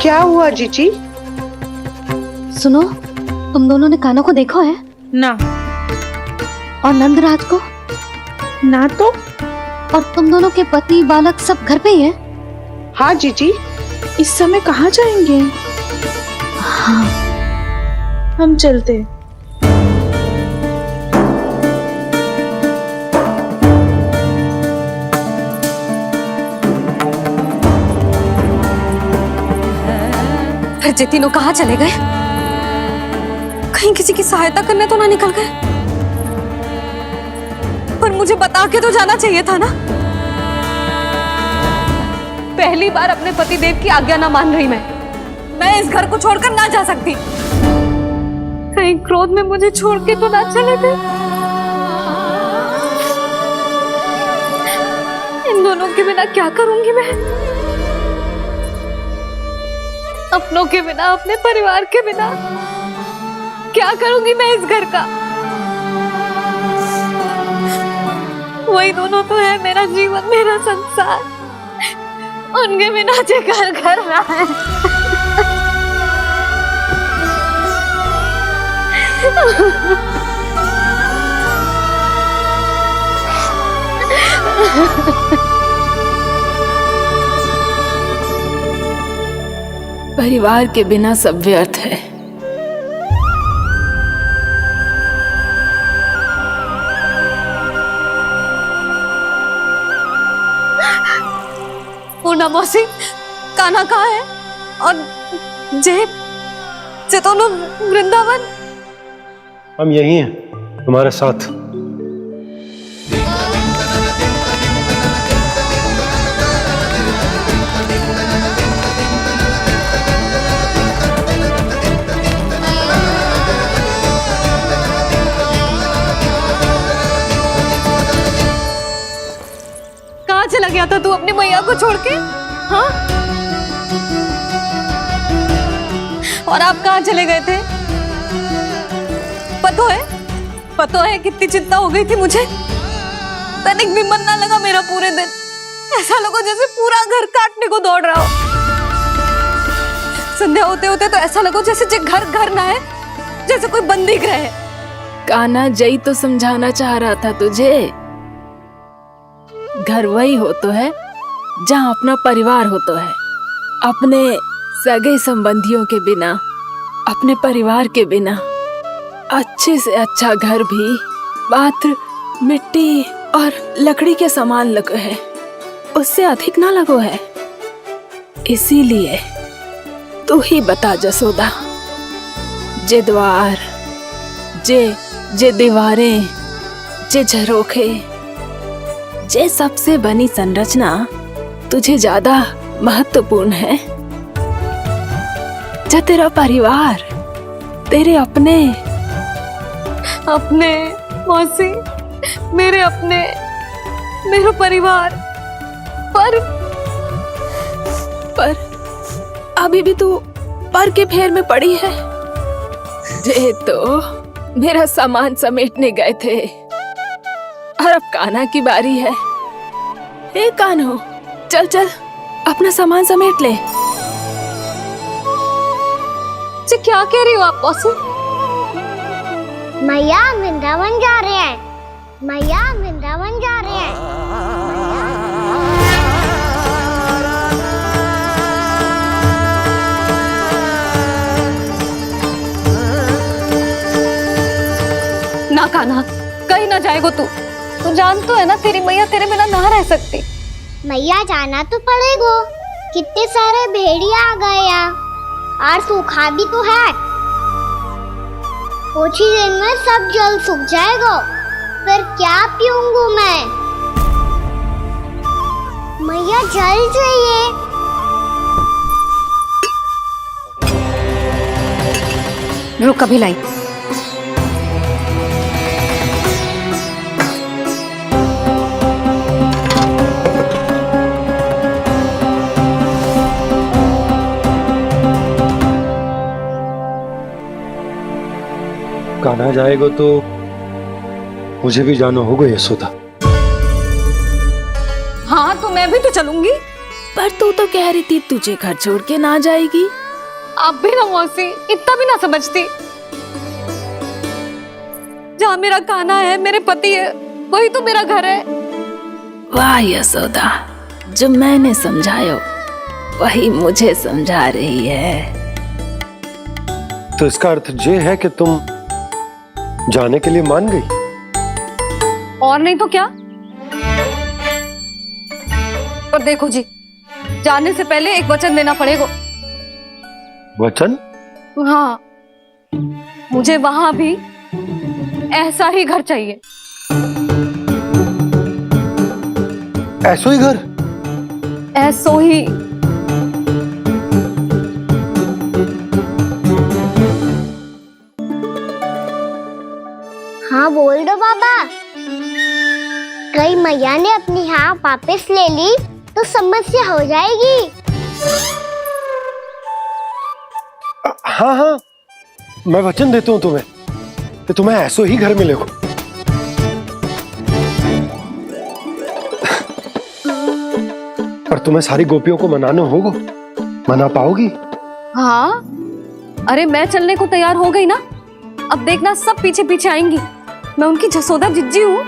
क्या हुआ जीजी? सुनो, तुम दोनों ने कान्हा को देखा है? ना। और नंदराज को? ना तो। और तुम दोनों के पति बालक सब घर पे ही है? हाँ जीजी। इस समय कहाँ जाएंगे? हाँ। हम चलते। फिर ये तीनों कहाँ चले गए? कहीं किसी की सहायता करने तो ना निकल गए? पर मुझे बता के तो जाना चाहिए था ना। पहली बार अपने पतिदेव की आज्ञा ना मान रही मैं इस घर को छोड़कर ना जा सकती। कहीं क्रोध में मुझे छोड़ के तो ना चले गए। इन दोनों के बिना क्या करूंगी मैं? अपनों के बिना, अपने परिवार के बिना क्या करूंगी मैं इस घर का? वही दोनों तो है मेरा जीवन, मेरा संसार। उनके बिना जे घर घर रहा है। परिवार के बिना सब व्यर्थ है। पूर्णा मौसी, कान्हा कहाँ है? और जे दोनों वृंदावन? हम यही हैं तुम्हारे साथ। कहाँ चला गया था तू अपनी मैया को छोड़ के? हाँ? और आप कहाँ चले गए थे? पता है कितनी चिंता हो गई थी मुझे। तनिक भी मन ना लगा मेरा पूरे दिन। ऐसा लगा जैसे पूरा घर काटने को दौड़ रहा हो। संध्या होते होते तो ऐसा लगा जैसे जे घर घर ना है, जैसे कोई बंदी गृह है। कान्हा जई तो समझाना चाह रहा था तुझे। घर वही हो तो है जहाँ अपना परिवार हो तो है। अपने सगे संबंधियों के बिना, अपने परिवार के बिना अच्छे से अच्छा घर भी मात्र मिट्टी और लकड़ी के समान लगो है, उससे अधिक ना लगो है। इसीलिए तू ही बता जसोदा, जे द्वार, जे दीवारें, जे झरोखे, जे सबसे बनी संरचना तुझे ज्यादा महत्वपूर्ण है? जो तेरा परिवार, तेरे अपने मौसी, मेरा परिवार। पर अभी भी तू पर के फेर में पड़ी है। जे तो मेरा सामान समेटने गए थे और अब कान्हा की बारी है। हे कान्हो, चल चल अपना सामान समेट ले। जी क्या कह रही हो आप मौसी? मैया वृंदावन जा रहे हैं। मैया वृंदावन जा रहे हैं। ना कान्हा, कहीं ना जाएगो तू। तू जान तो है ना तेरी मैया तेरे बिना ना रह सकती। मैया जाना तो पड़ेगा। कितने सारे भेड़िया आ गए यहाँ, और सूखा भी तो है। कुछ ही दिन में सब जल सूख जाएगा, फिर क्या पीऊंगी मैं? मैया जल चाहिए। रुक अभी लाई। कान्हा जाएगा तो मुझे भी जाना होगा यशोदा। हाँ तो मैं भी तो चलूंगी। पर तू तो कह रही थी तुझे घर छोड़ के ना जाएगी। आप भी ना मौसी, इतना भी ना समझती। जहाँ मेरा कान्हा है, मेरे पति है, वही तो मेरा घर है। वाह यशोदा, जो मैंने समझाया वही मुझे समझा रही है। तो इसका अर्थ ये है कि तुम जाने के लिए मान गई? और नहीं तो क्या। पर देखो जी, जाने से पहले एक वचन देना पड़ेगा। वचन? हाँ, मुझे वहां भी ऐसा ही घर चाहिए। ऐसो ही घर? ऐसो ही। हाँ बोल दो बाबा। कहीं मैया ने अपनी हाँ वापस ले ली तो समस्या हो जाएगी। हाँ हाँ, मैं वचन देता हूँ तुम्हें कि तुम्हें ऐसो ही घर मिलेगा। पर तुम्हें सारी गोपियों को मनाना होगा। मना पाओगी? हाँ, अरे मैं चलने को तैयार हो गई ना। अब देखना सब पीछे पीछे आएंगी। मैं उनकी जसोदा जिज्जी हूँ।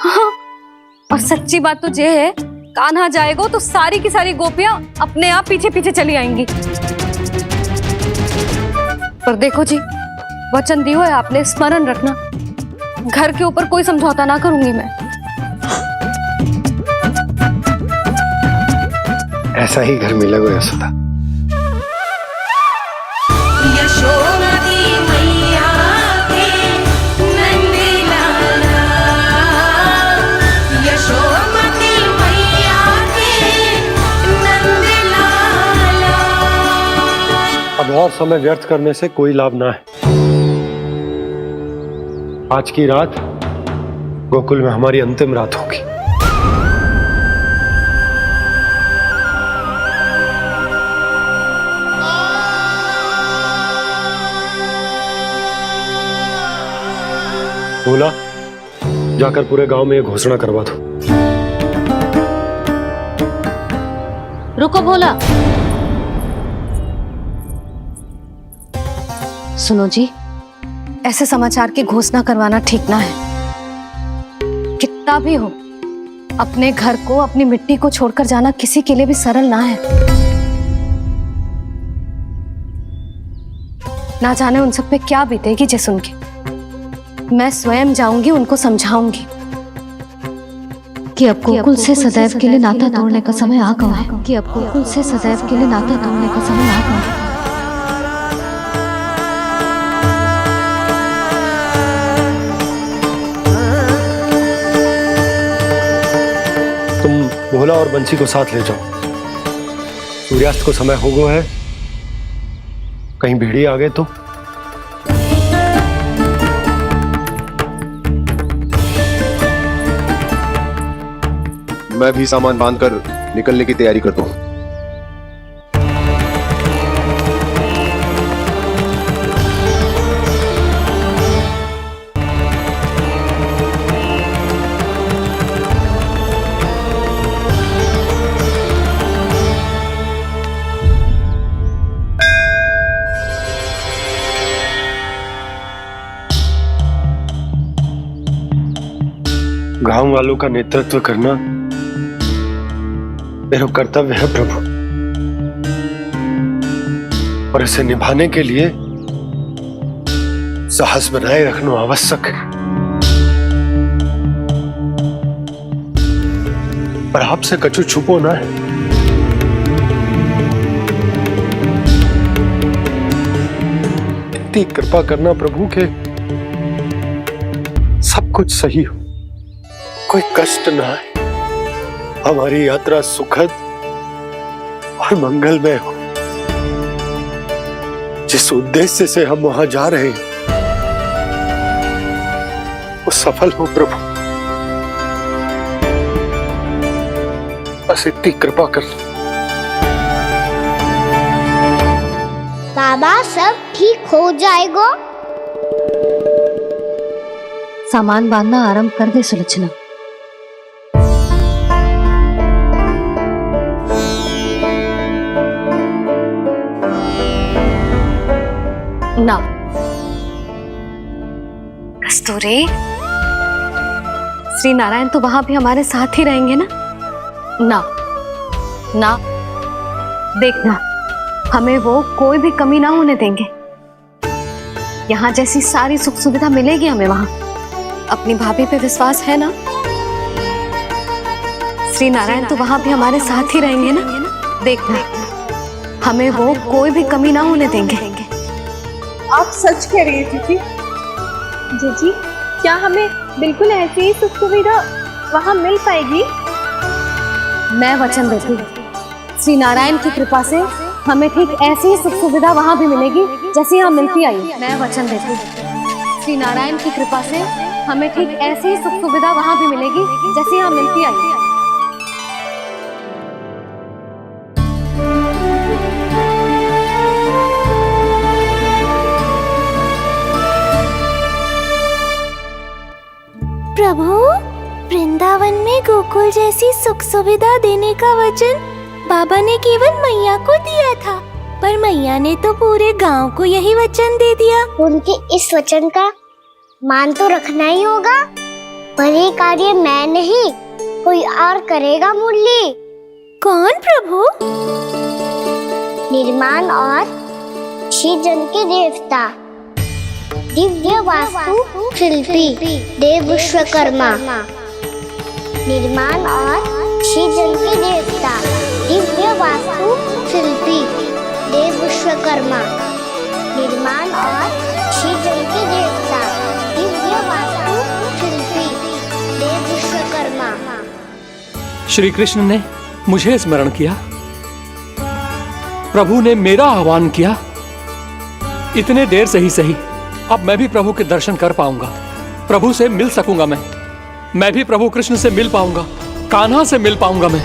हाँ, और सच्ची बात तो ये है, कान्हा जाएगा तो सारी की सारी गोपियां अपने आप पीछे पीछे चली आएंगी। पर देखो जी, वचन दियो है आपने, स्मरण रखना। घर के ऊपर कोई समझौता ना करूंगी मैं। ऐसा ही घर मिलेगा यशोदा। अब और समय व्यर्थ करने से कोई लाभ ना है। आज की रात गोकुल में हमारी अंतिम रात होगी। बोला, जाकर पूरे गांव में ये घोषणा करवा दो। रुको भोला। सुनो जी, ऐसे समाचार की घोषणा करवाना ठीक ना है। कितना भी हो, अपने घर को, अपनी मिट्टी को छोड़कर जाना किसी के लिए भी सरल ना है। ना जाने उन सब पे क्या बीतेगी जे सुन के। मैं स्वयं जाऊंगी, उनको समझाऊंगी कि अब गोकुल से सदैव के लिए नाता तोड़ने का समय आ गया है। कि अब गोकुल से सदैव के लिए नाता तोड़ने का समय आ गया है। तुम भोला और बंसी को साथ ले जाओ। सूर्यास्त को समय हो गया है, कहीं भेड़िए आ गए तो। मैं भी सामान बांधकर निकलने की तैयारी करता हूँ। गांव वालों का नेतृत्व करना मेरा कर्तव्य है प्रभु, और इसे निभाने के लिए साहस बनाए रखना आवश्यक है। पर आपसे कछु छुपो ना है। इतनी कृपा करना प्रभु के सब कुछ सही हो, कोई कष्ट ना है, हमारी यात्रा सुखद और मंगलमय हो। जिस उद्देश्य से हम वहां जा रहे हैं वो सफल हो प्रभु, बस इतनी कृपा कर लो। बाबा सब ठीक हो जाएगा। सामान बांधना आरंभ कर दे सुलोचना। ना कस्तूरी, श्री नारायण तो वहां भी हमारे साथ ही रहेंगे ना? ना ना, देखना हमें वो कोई भी कमी ना होने देंगे। यहाँ जैसी सारी सुख सुविधा मिलेगी हमें वहां। अपनी भाभी पे विश्वास है ना? श्री नारायण तो वहां भी हमारे साथ ही रहेंगे ना? देखना हमें वो कोई भी कमी ना होने देंगे। आप सच कह रही हैं जीजी। जीजी, क्या हमें बिल्कुल ऐसी ही सुख सुविधा वहाँ मिल पाएगी? मैं वचन देती हूँ, श्री नारायण की कृपा से हमें ठीक ऐसी ही सुख सुविधा वहाँ भी मिलेगी जैसी यहाँ मिलती आई। मैं वचन देती हूँ, श्री नारायण की कृपा से हमें ठीक ऐसी ही सुख सुविधा वहाँ भी मिलेगी जैसी यहाँ मिलती आई। प्रभु, वृंदावन में गोकुल जैसी सुख सुविधा देने का वचन बाबा ने केवल मैया को दिया था, पर मैया ने तो पूरे गांव को यही वचन दे दिया। उनके इस वचन का मान तो रखना ही होगा, पर ये कार्य मैं नहीं कोई और करेगा। मुरली कौन प्रभु? निर्माण और श्रीजन के देवता, दिव्य वास्तु शिल्पी देव विश्वकर्मा। निर्माण और श्रीजन के देवता, दिव्य वास्तु शिल्पी देव विश्वकर्मा। निर्माण और श्रीजन के देवता, दिव्य वास्तु शिल्पी देव विश्वकर्मा। श्री कृष्ण ने मुझे स्मरण किया, प्रभु ने मेरा आह्वान किया। इतने देर से ही सही, अब मैं भी प्रभु के दर्शन कर पाऊंगा, प्रभु से मिल सकूंगा। मैं भी प्रभु कृष्ण से मिल पाऊंगा, कान्हा से मिल पाऊंगा मैं।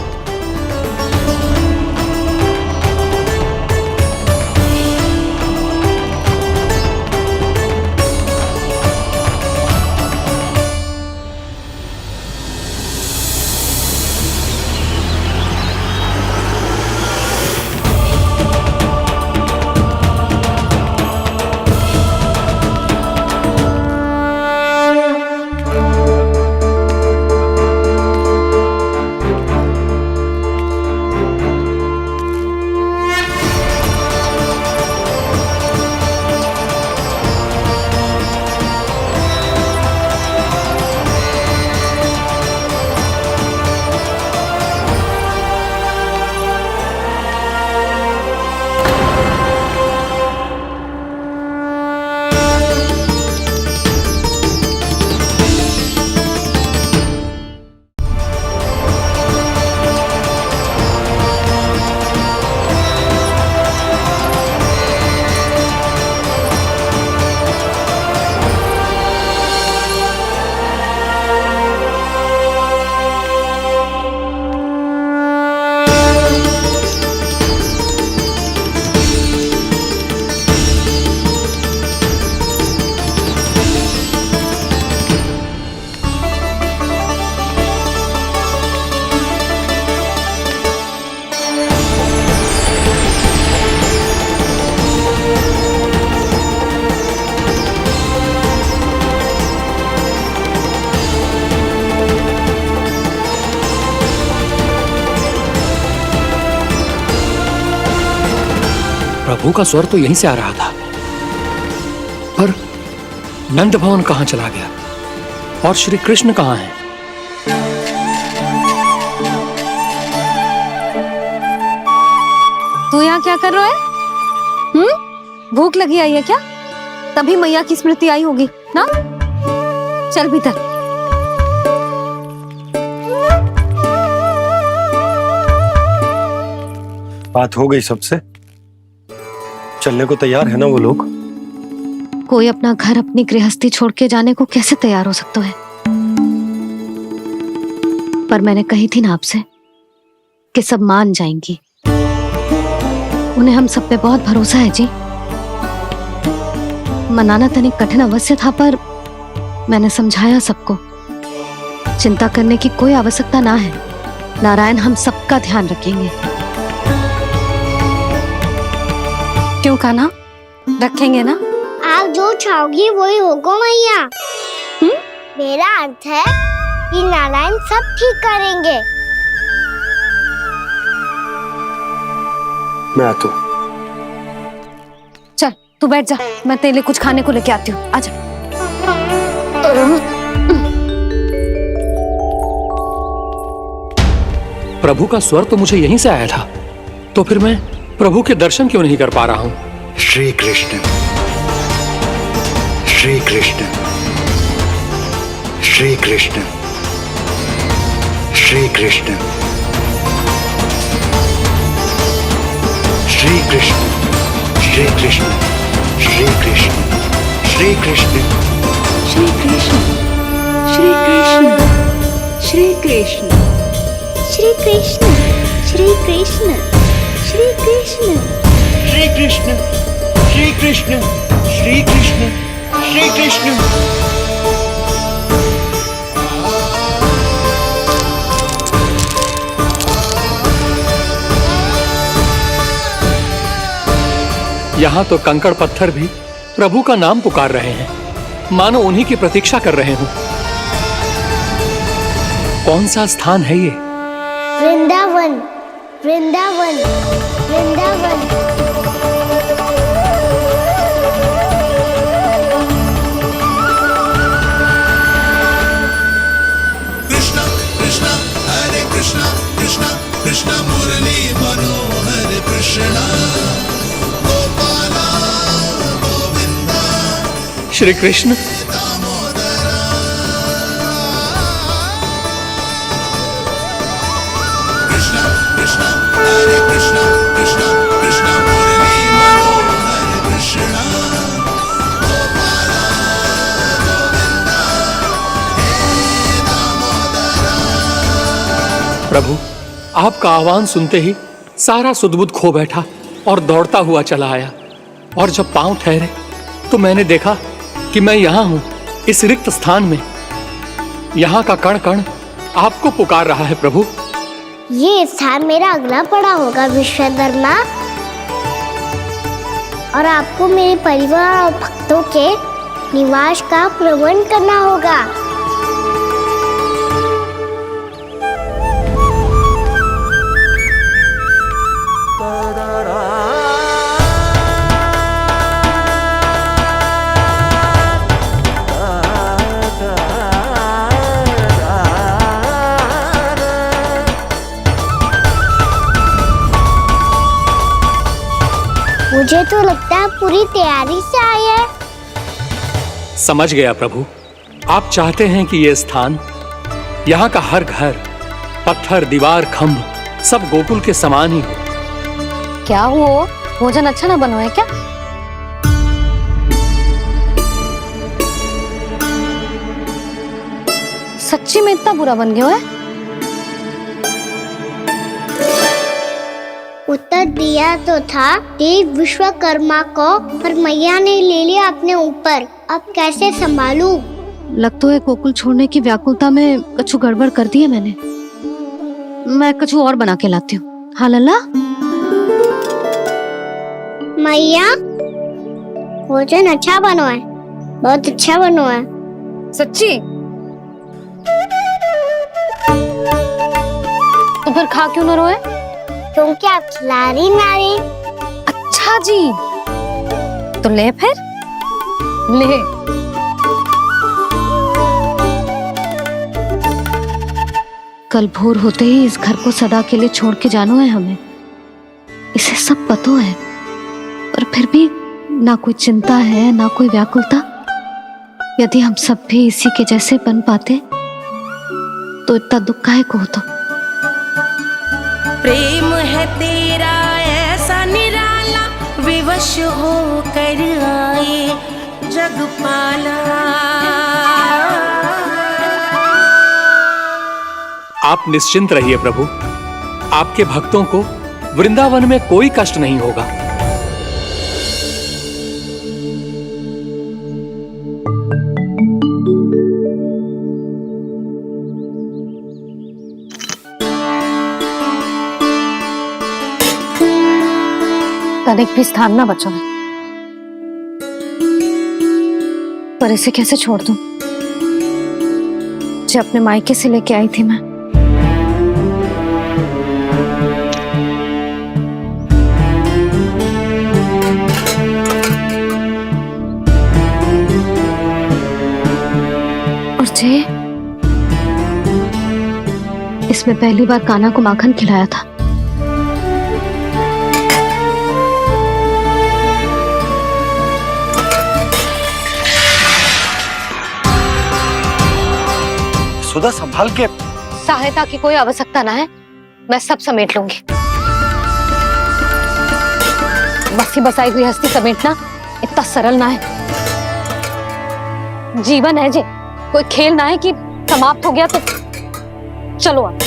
प्रभु का स्वर तो यहीं से आ रहा था, पर नंद भवन कहां चला गया और श्री कृष्ण कहां हैं? तू यहाँ क्या कर रहा है? भूख लगी आई है क्या? तभी मैया की स्मृति आई होगी ना? चल भीतर। बात हो गई सबसे? चलने को तैयार है ना वो लोग? कोई अपना घर अपनी गृहस्थी छोड़ के जाने को कैसे तैयार हो सकता है? पर मैंने कही थी ना आपसे कि सब मान जाएंगी। उन्हें हम सब पे बहुत भरोसा है जी। मनाना तनिक कठिन अवश्य था, पर मैंने समझाया सबको। चिंता करने की कोई आवश्यकता ना है, नारायण हम सबका ध्यान रखेंगे। क्यों कान्हा, रखेंगे ना? आप जो चाहोगी वही होगा मैया। मेरा अर्थ है कि नारायण सब ठीक करेंगे। मैं आता हूँ। चल तू बैठ जा, मैं तेरे लिए कुछ खाने को लेके आती हूँ। आजा। प्रभु का स्वर तो मुझे यहीं से आया था, तो फिर मैं प्रभु के दर्शन क्यों नहीं कर पा रहा हूँ? श्री कृष्ण, श्री कृष्ण, श्री कृष्ण, श्री कृष्ण, श्री कृष्ण, श्री कृष्ण, श्री कृष्ण, श्री कृष्ण, श्री कृष्ण, श्री कृष्ण, श्री कृष्ण, श्री कृष्ण, श्री कृष्ण, श्री कृष्ण, श्री कृष्ण, श्री कृष्ण, श्री कृष्ण, श्री कृष्ण। यहाँ तो कंकड़ पत्थर भी प्रभु का नाम पुकार रहे हैं, मानो उन्हीं की प्रतीक्षा कर रहे हों। कौन सा स्थान है ये? वृंदावन, वृंदावन, वृंदावन। कृष्णा कृष्णा हरे कृष्णा, कृष्णा कृष्णा मुरली मनोहर कृष्णा, गोपाला गोविंदा श्री कृष्ण। कृष्णा कृष्णा हरे कृष्णा, कृष्णा कृष्णा मुरली मनोहर कृष्णा, गोपाला गोविंदा हे दामोदरा। प्रभु, आपका आह्वान सुनते ही सारा सुध-बुध खो बैठा और दौड़ता हुआ चला आया, और जब पांव ठहरे तो मैंने देखा कि मैं यहाँ हूँ, इस रिक्त स्थान में। यहाँ का कण कण आपको पुकार रहा है प्रभु। ये स्थान मेरा अगला पड़ा होगा विश्वकर्मा, और आपको मेरे परिवार और भक्तों के निवास का प्रबंध करना होगा। मुझे तो लगता है पूरी तैयारी से आए हैं। समझ गया प्रभु, आप चाहते हैं कि ये स्थान, यहाँ का हर घर, पत्थर, दीवार, खंभ सब गोकुल के समान ही हो। क्या हो, भोजन अच्छा ना बनो है क्या? सच्ची में इतना बुरा बन गया है? उत्तर दिया तो था देव विश्वकर्मा को, पर मैया ने ले लिया अपने ऊपर। अब कैसे संभालूं? लगता है गोकुल छोड़ने की व्याकुलता में कछु गड़बड़ कर दी है मैंने। मैं कछु और बना के लाती हूँ। हाँ लल्ला? मैया, भोजन अच्छा बनो है, बहुत अच्छा बनो है। सच्ची? तो फिर खा क्यों न रोए? क्योंकि आप खिला रही नारी। अच्छा जी, तो ले फिर ले। कल भोर होते ही इस घर को सदा के लिए छोड़ के जाना है हमें। इसे सब पता है, पर फिर भी ना कोई चिंता है ना कोई व्याकुलता। यदि हम सब भी इसी के जैसे बन पाते तो इतना दुख काहे को होता। प्रेम है तेरा ऐसा निराला, विवश हो कर आए जगपाला। आप निश्चिंत रहिए प्रभु, आपके भक्तों को वृंदावन में कोई कष्ट नहीं होगा। तनिक भी स्थान ना बचो है। पर इसे कैसे छोड़ दूं जो अपने मायके से लेके आई थी मैं। और जे इसमें पहली बार कान्हा को माखन खिलाया था। सुधा संभाल के। सहायता की कोई आवश्यकता ना है, मैं सब समेट लूंगी। बसी बसाई हुई हस्ती समेटना इतना सरल ना है। जीवन है जे, कोई खेल ना है कि समाप्त हो गया तो चलो आप।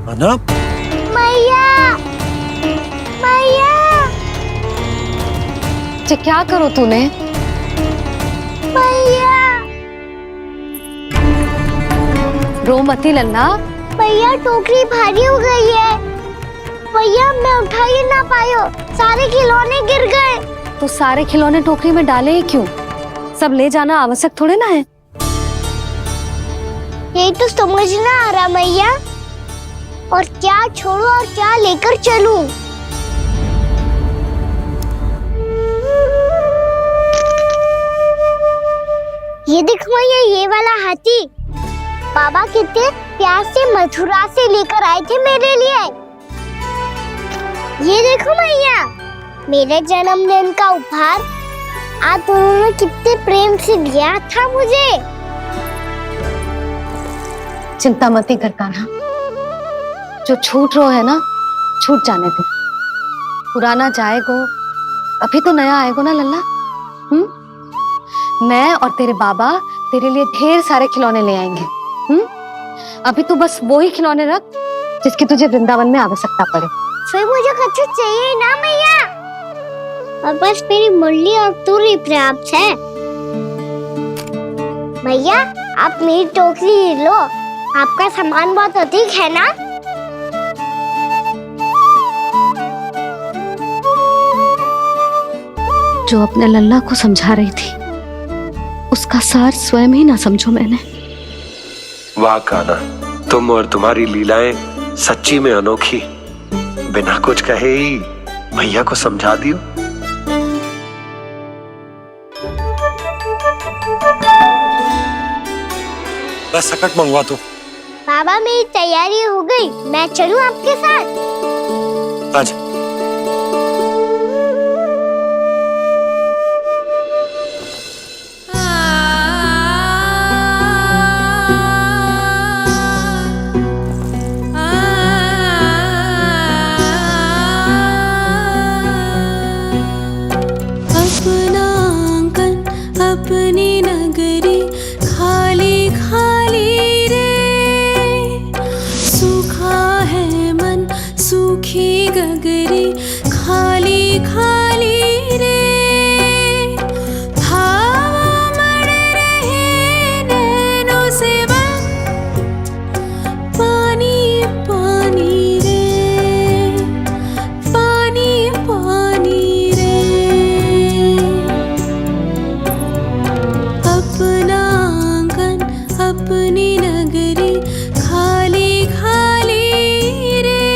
अना मैया मैया जे क्या करो तूने? मैया रो मती लल्ला। भैया टोकरी भारी हो गई है। भैया मैं उठा ही ना पायो, सारे खिलौने गिर गए। तो सारे खिलौने टोकरी में डाले ही क्यों? सब ले जाना आवश्यक थोड़े ना है। यही तो समझ ना आ रहा मैया, और क्या छोड़ू और क्या लेकर चलूं? ये देख मैया, ये वाला हाथी बाबा कितने प्यार से मथुरा से लेकर आए थे मेरे लिए। ये देखो मैया, मेरे जन्मदिन का उपहार आप दोनों ने कितने प्रेम से दिया था मुझे। चिंता मती कर कान्हा, जो छूट रो है ना छूट जाने दे। पुराना जाएगो, अभी तो नया आएगो ना लल्ला। मैं और तेरे बाबा तेरे लिए ढेर सारे खिलौने ले आएंगे। अभी तू बस वो ही खिलौने रख जिसकी तुझे वृंदावन में आवश्यकता पड़े। फिर मुझे कच्चू चाहिए ना मैया, और बस मेरी मुरली और तुरी पर्याप्त है। भैया आप मेरी टोकरी लो, आपका सामान बहुत अधिक है ना। जो अपने लल्ला को समझा रही थी उसका सार स्वयं ही ना समझो मैंने। वाह कान्हा, तुम और तुम्हारी लीलाएं सच्ची में अनोखी। बिना कुछ कहे ही भैया को समझा दियो। बस सकट मंगवा दो। बाबा मेरी तैयारी हो गई, मैं चलूं आपके साथ? आजा। अपना आंगन अपनी नगरी खाली खाली रे, सूखा है मन सूखी गगरी खाली खाली रे, हवा मर रहे नैनों से बन पानी पानी रे, पानी पानी रे। अपना आंगन अपनी नगरी खाली खाली रे।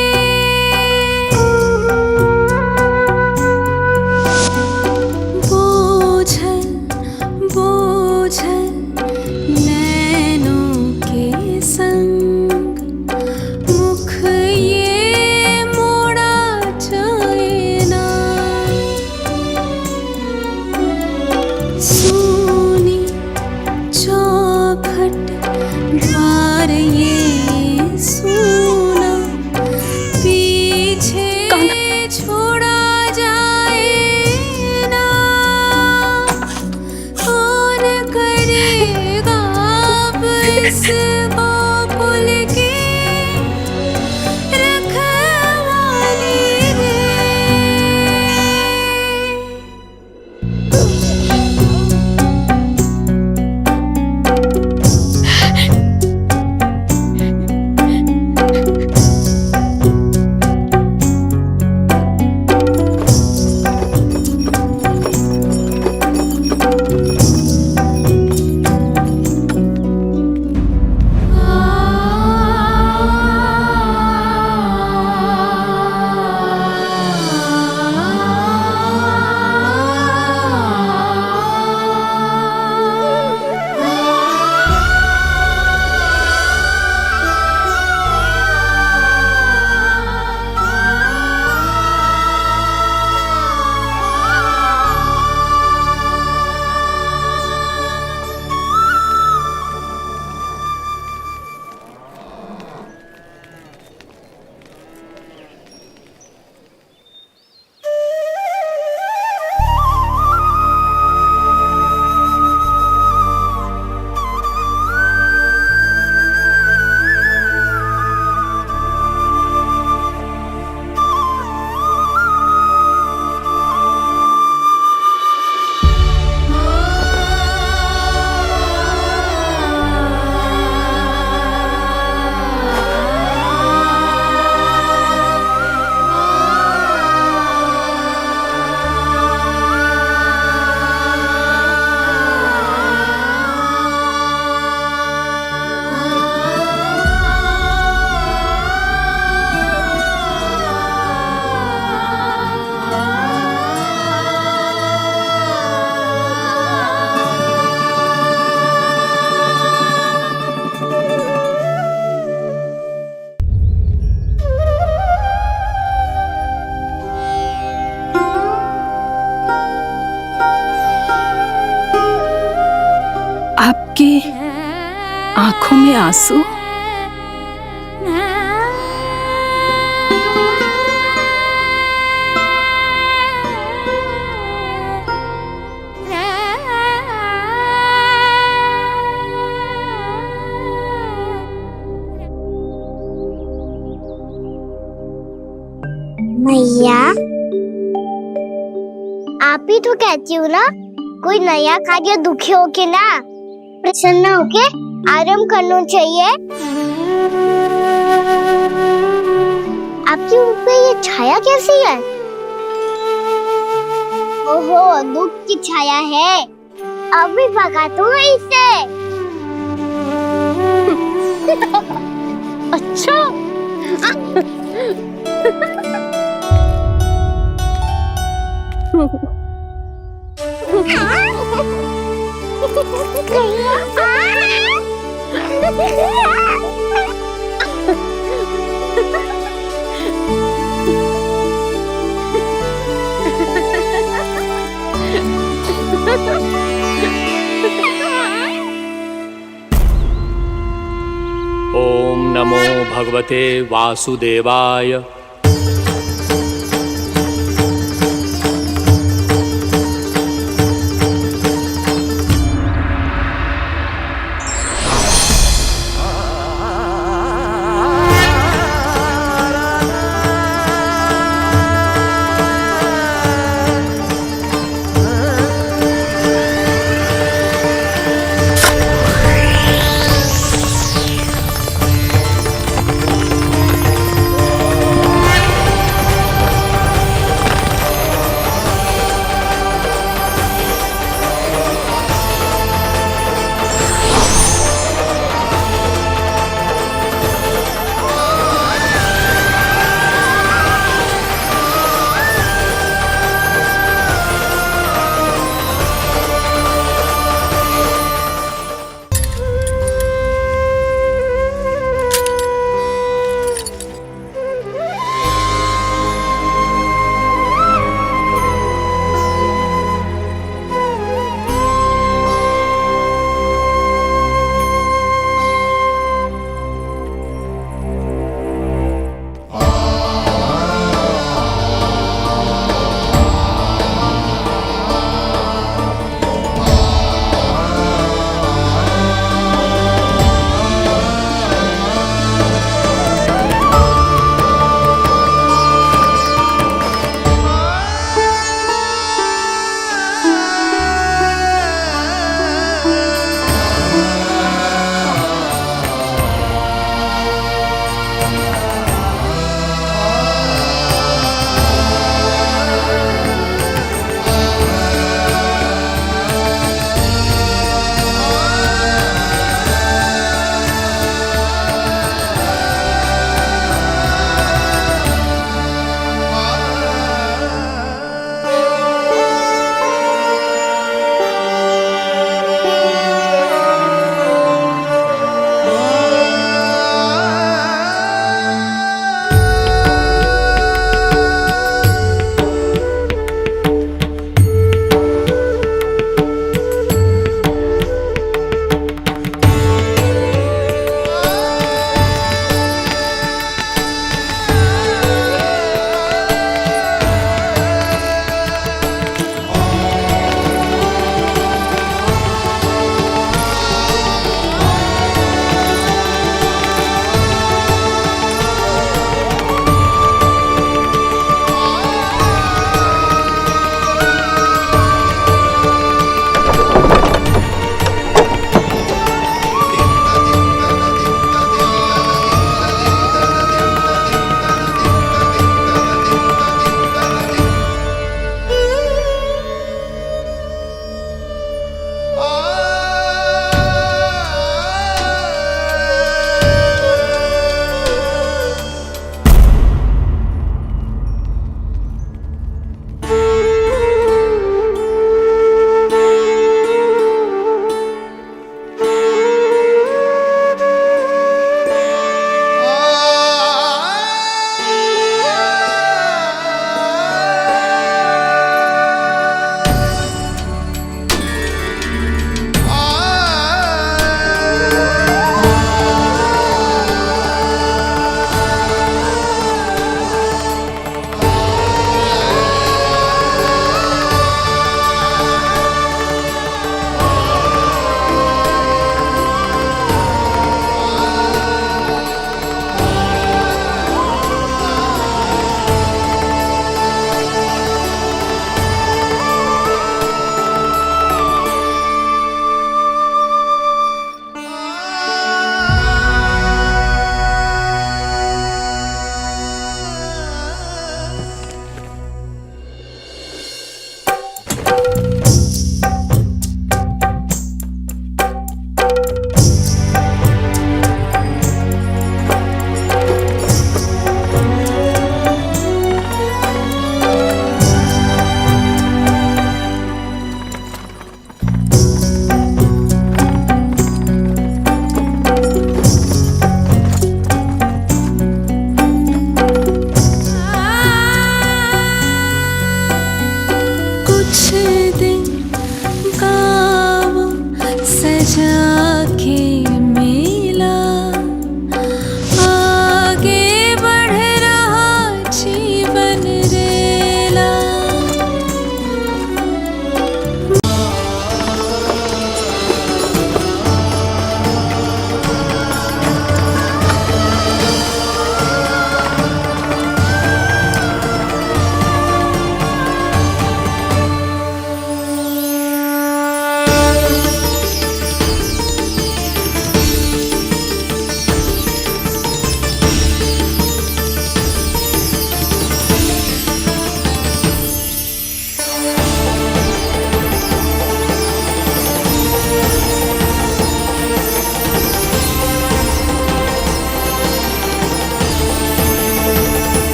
आंखों में आंसू। मैया, आप ही तो कहती हो ना, कोई नया कार्य दुखी होके ना प्रसन्न होके आराम करना चाहिए। आपके मुंह पे ये छाया कैसी है? ओहो, दुख की छाया है। अभी भगा दो इसे। अच्छा। ओम नमो भगवते वासुदेवाय।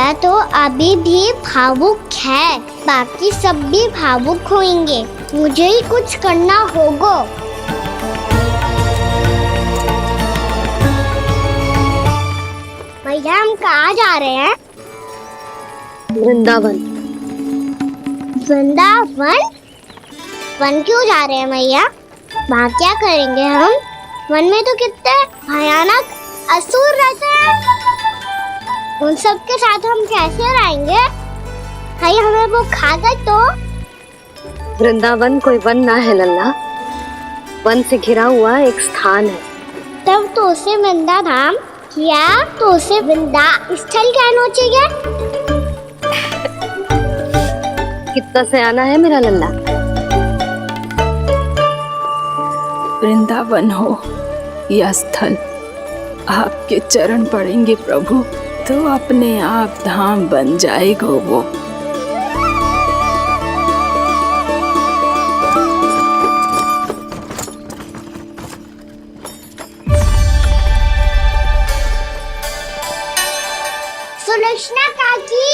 मैया तो अभी भी भावुक है, बाकी सब भी भावुक होंगे। मुझे ही कुछ करना होगा। भैया हम कहाँ जा रहे हैं? वृंदावन। वृंदावन? वन क्यों जा रहे हैं मैया? वहाँ क्या करेंगे हम? वन में तो कितने भयानक असुर रहते हैं। उन सब के साथ हम कैसे रहेंगे? कहीं हमें वो खा गए तो? वृंदावन कोई वन ना है लल्ला, वन से घिरा हुआ एक स्थान है। तब तो उसे वृंदा धाम क्या तो उसे वृंदा स्थल कहना चाहिए। कितना सयाना है मेरा लल्ला। वृंदावन हो या स्थल, आपके चरण पड़ेंगे प्रभु तो अपने आप धाम बन जाएगा वो। सुलक्षणा काकी,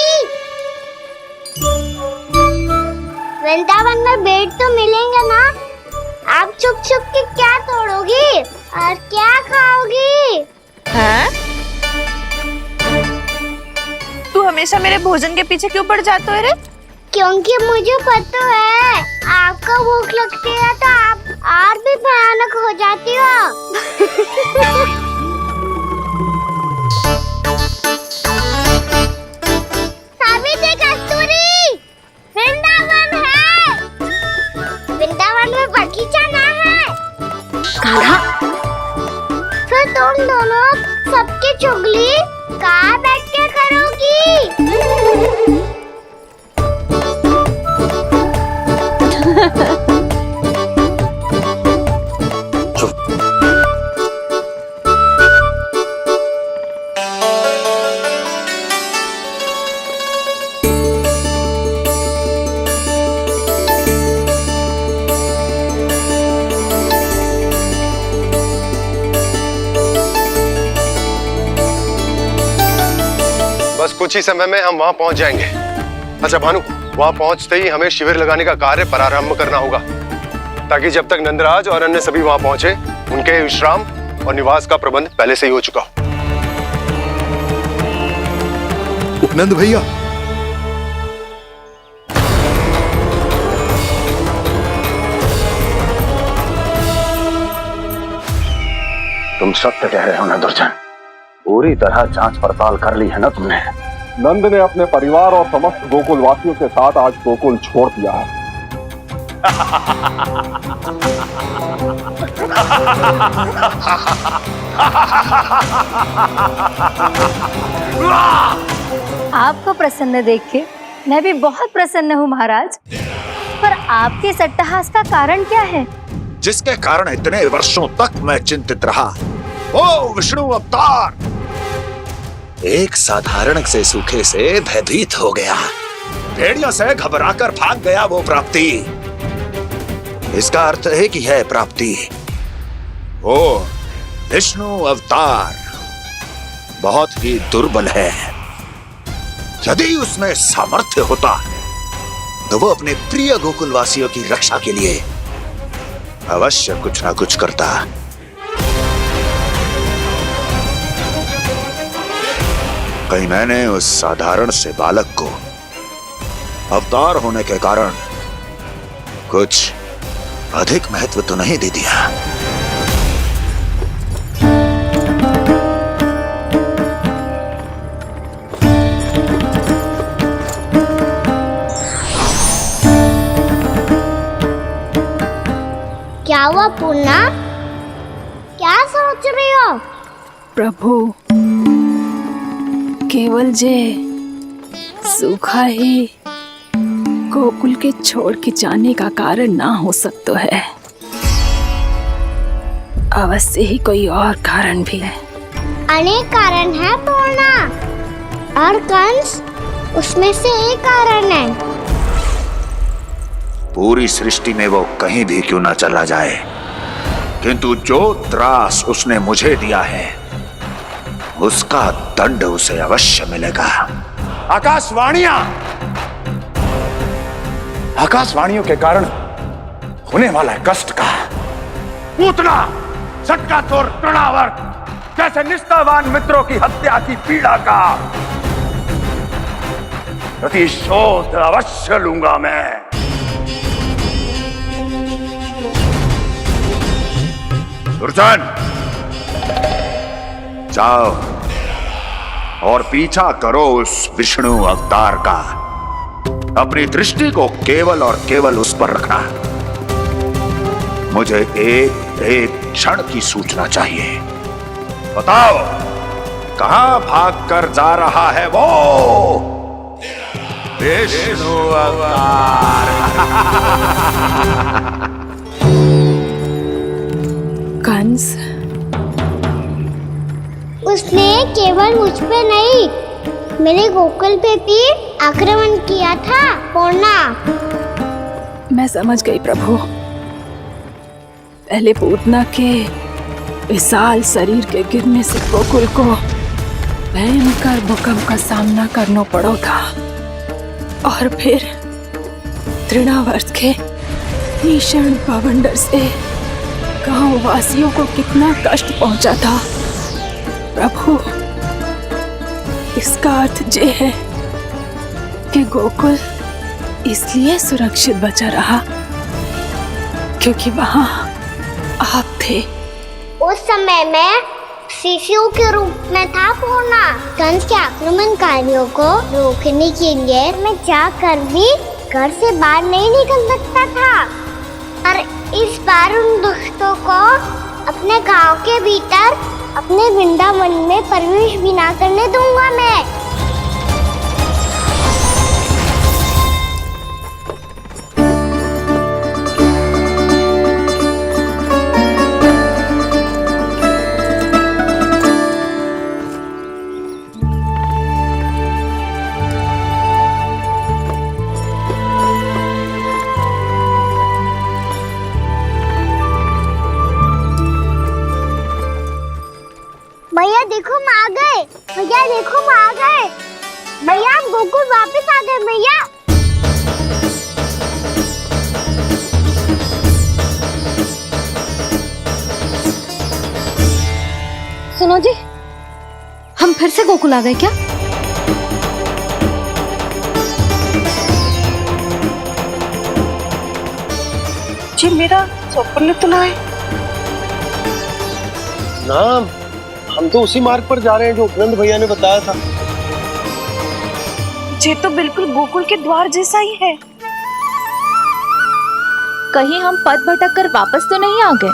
वृंदावन में बेट तो मिलेंगे ना? आप छुप छुप के क्या तोड़ोगी और क्या खाओगी? हाँ? तू हमेशा मेरे भोजन के पीछे क्यों पड़ जाता है रे? क्योंकि मुझे पता है आपको भूख लगती है तो आप और भी भयानक हो जाती हो। सावित्री, कस्तूरी, वृंदावन है। वृंदावन में बगीचा ना है। कान्हा, फिर तुम दोनों सबकी चुगली कहाँ बैठ के करोगी? बस कुछ ही समय में हम वहां पहुंच जाएंगे। अच्छा भानु, वहां पहुंचते ही हमें शिविर लगाने का कार्य प्रारंभ करना होगा, ताकि जब तक नंदराज और अन्य सभी वहां पहुंचे उनके विश्राम और निवास का प्रबंध पहले से ही हो चुका हो। उपनंद भैया, तुम सत्य कह रहे हो ना दुर्जन, पूरी तरह जांच पड़ताल कर ली है ना तुमने? नंद ने अपने परिवार और समस्त गोकुल वासियों के साथ आज गोकुल छोड़ दिया है। आपको प्रसन्न देख के मैं भी बहुत प्रसन्न हूँ महाराज, पर आपके इस अट्टहास का कारण क्या है? जिसके कारण इतने वर्षों तक मैं चिंतित रहा, ओ विष्णु अवतार, एक साधारण से सूखे से भयभीत हो गया, भेड़ियों से घबराकर भाग गया वो प्राप्ति। इसका अर्थ है कि है प्राप्ति ओ विष्णु अवतार बहुत ही दुर्बल है। यदि उसमें सामर्थ्य होता तो वो अपने प्रिय गोकुलवासियों की रक्षा के लिए अवश्य कुछ ना कुछ करता। कहीं मैंने उस साधारण से बालक को अवतार होने के कारण कुछ अधिक महत्व तो नहीं दे दिया। क्या हुआ पूर्णा? क्या सोच रही हो? प्रभु, केवल जे सूखा ही गोकुल के छोड़ के जाने का कारण ना हो सकता है, अवश्य ही कोई और कारण भी है। अनेक कारण है पूर्णा, और कंस उसमें से एक कारण है। पूरी सृष्टि में वो कहीं भी क्यों ना चला जाए, किंतु जो त्रास उसने मुझे दिया है उसका दंड उसे अवश्य मिलेगा। आकाशवाणियों के कारण होने वाला है कष्ट का। पूतना, झटका चोर तृणावर्त जैसे निष्ठावान मित्रों की हत्या की पीड़ा का प्रतिशोध अवश्य लूंगा मैं। दुर्जन, जाओ और पीछा करो उस विष्णु अवतार का। अपनी दृष्टि को केवल और केवल उस पर रखना। मुझे एक क्षण की सूचना चाहिए। बताओ, कहां भागकर जा रहा है वो विष्णु अवतार? कंस, उसने केवल मुझ पे नहीं, मेरे गोकुल पे भी आक्रमण किया था पूर्णा। मैं समझ गई प्रभु। पहले पूतना के विशाल शरीर के गिरने से गोकुल को भयंकर भूकंप का सामना करना पड़ा था, और फिर तृणावर्त के भीषण पावंडर से गांव वासियों को कितना कष्ट पहुंचा था। प्रभु, इसका अर्थ ये है कि गोकुल इसलिए सुरक्षित बचा रहा क्योंकि वहां आप थे। उस समय मैं शिशु के रूप में था पूर्णा। कंस के आक्रमणकारियों को रोकने के लिए मैं जाकर भी घर से बाहर नहीं निकल सकता था, और इस बार उन दुष्टों को अपने गांव के भीतर अपने वृंदावन में प्रवेश भी ना करने दूंगा मैं। भैया देखो हम आ गए, भैया देखो हम आ गए, भैया हम गोकुल वापस आ गए भैया। सुनो जी, हम फिर से गोकुल आ गए क्या? जी मेरा स्वप्न तो ना है ना, हम तो उसी मार्ग पर जा रहे हैं जो उपनंद भैया ने बताया था। ये तो बिल्कुल गोकुल के द्वार जैसा ही है। कहीं हम पथ भटक कर वापस तो नहीं आ गए?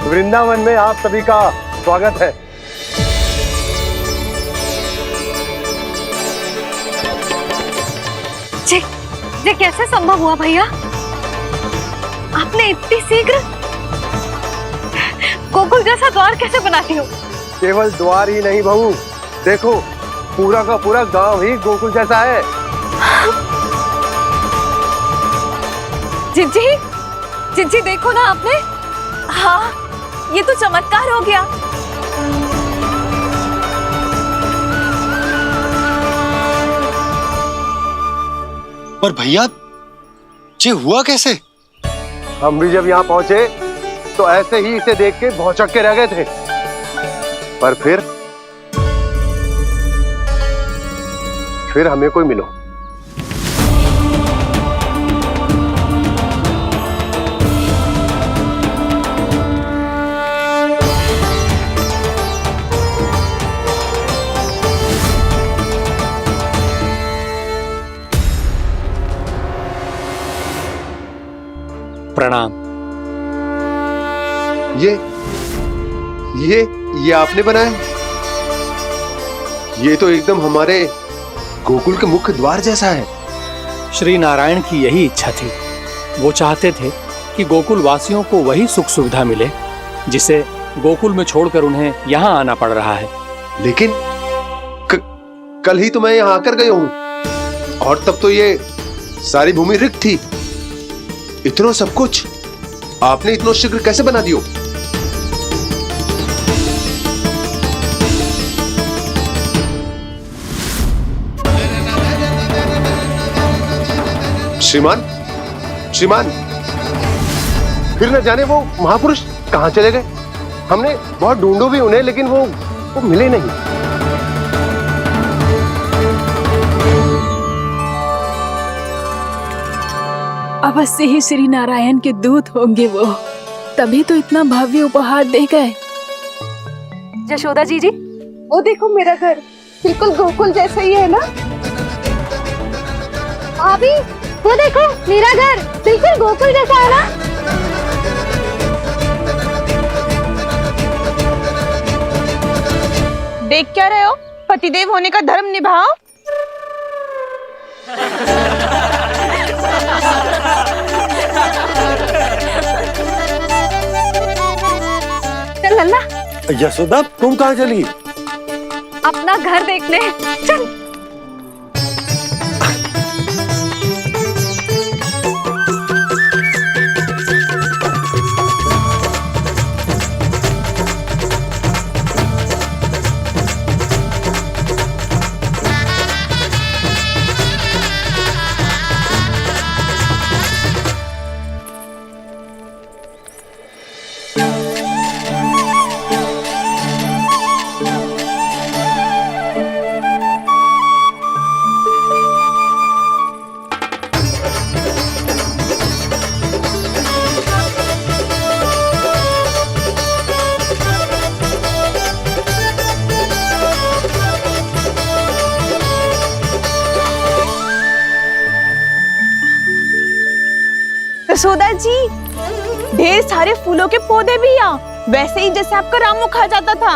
वृंदावन में आप सभी का स्वागत है। ये कैसे संभव हुआ भैया? आपने इतनी शीघ्र गोकुल जैसा द्वार कैसे बनाती हो? केवल द्वार ही नहीं बहू, देखो पूरा का पूरा गांव ही गोकुल जैसा है। जिज्जी, जिज्जी देखो ना आपने। हाँ, ये तो चमत्कार हो गया। पर भैया, ये हुआ कैसे? हम भी जब यहाँ पहुंचे तो ऐसे ही इसे देख के भौचक के रह गए थे, पर फिर हमें कोई मिलो। प्रणाम। ये आपने बनाया? ये तो एकदम हमारे गोकुल के मुख्य द्वार जैसा है। श्री नारायण की यही इच्छा थी। वो चाहते थे कि गोकुल वासियों को वही सुख सुविधा मिले जिसे गोकुल में छोड़कर उन्हें यहाँ आना पड़ रहा है। लेकिन कल ही तो मैं यहाँ आकर गया हूँ और तब तो ये सारी भूमि रिक्त थी। इतना सब कुछ आपने इतना शीघ्र कैसे बना दियो? श्रीमान, श्रीमान, फिर न जाने वो महापुरुष कहां चले गए। हमने बहुत ढूंढो भी उन्हें, लेकिन वो मिले नहीं। अवश्य ही श्री नारायण के दूत होंगे वो, तभी तो इतना भव्य उपहार दे गए। यशोदा जी, वो देखो मेरा घर बिल्कुल गोकुल जैसा ही है ना। भाभी, वो देखो मेरा घर बिल्कुल गोकुल जैसा है ना। देख क्या रहे हो? पतिदेव होने का धर्म निभाओ। चल लल्ला, यशोदा तुम कहाँ चली? अपना घर देखने चल। यशोदा जी, ढेर सारे फूलों के पौधे भी यहाँ, वैसे ही जैसे आपका रामू खा जाता था।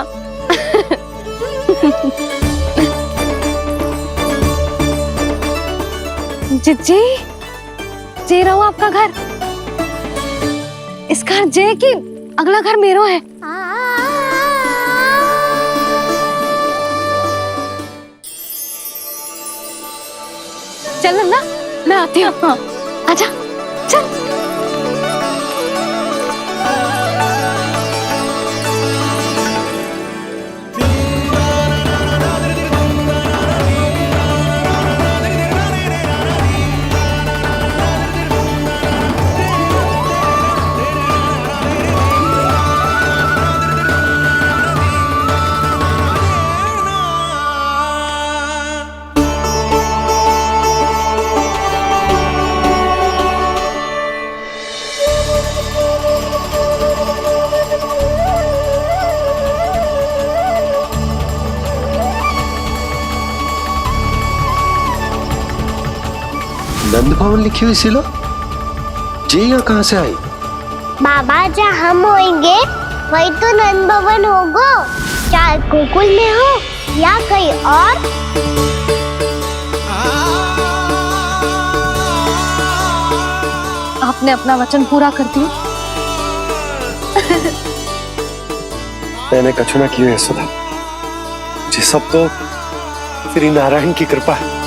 जिज्जी, जे रहो आपका घर। इस घर जे की अगला घर मेरो है। चल ना, मैं आती हूँ। हाँ, आजा, चल। नंद भवन लिखी हुई सिलो जी यहाँ कहाँ से आई? बाबा, जहाँ हम होंगे वही तो नंद भवन होगा, चाहे गोकुल में हो या कहीं और। आपने अपना वचन पूरा कर दिया। मैंने कछु ना किया यशोदा जी, सब तो श्री नारायण की कृपा है।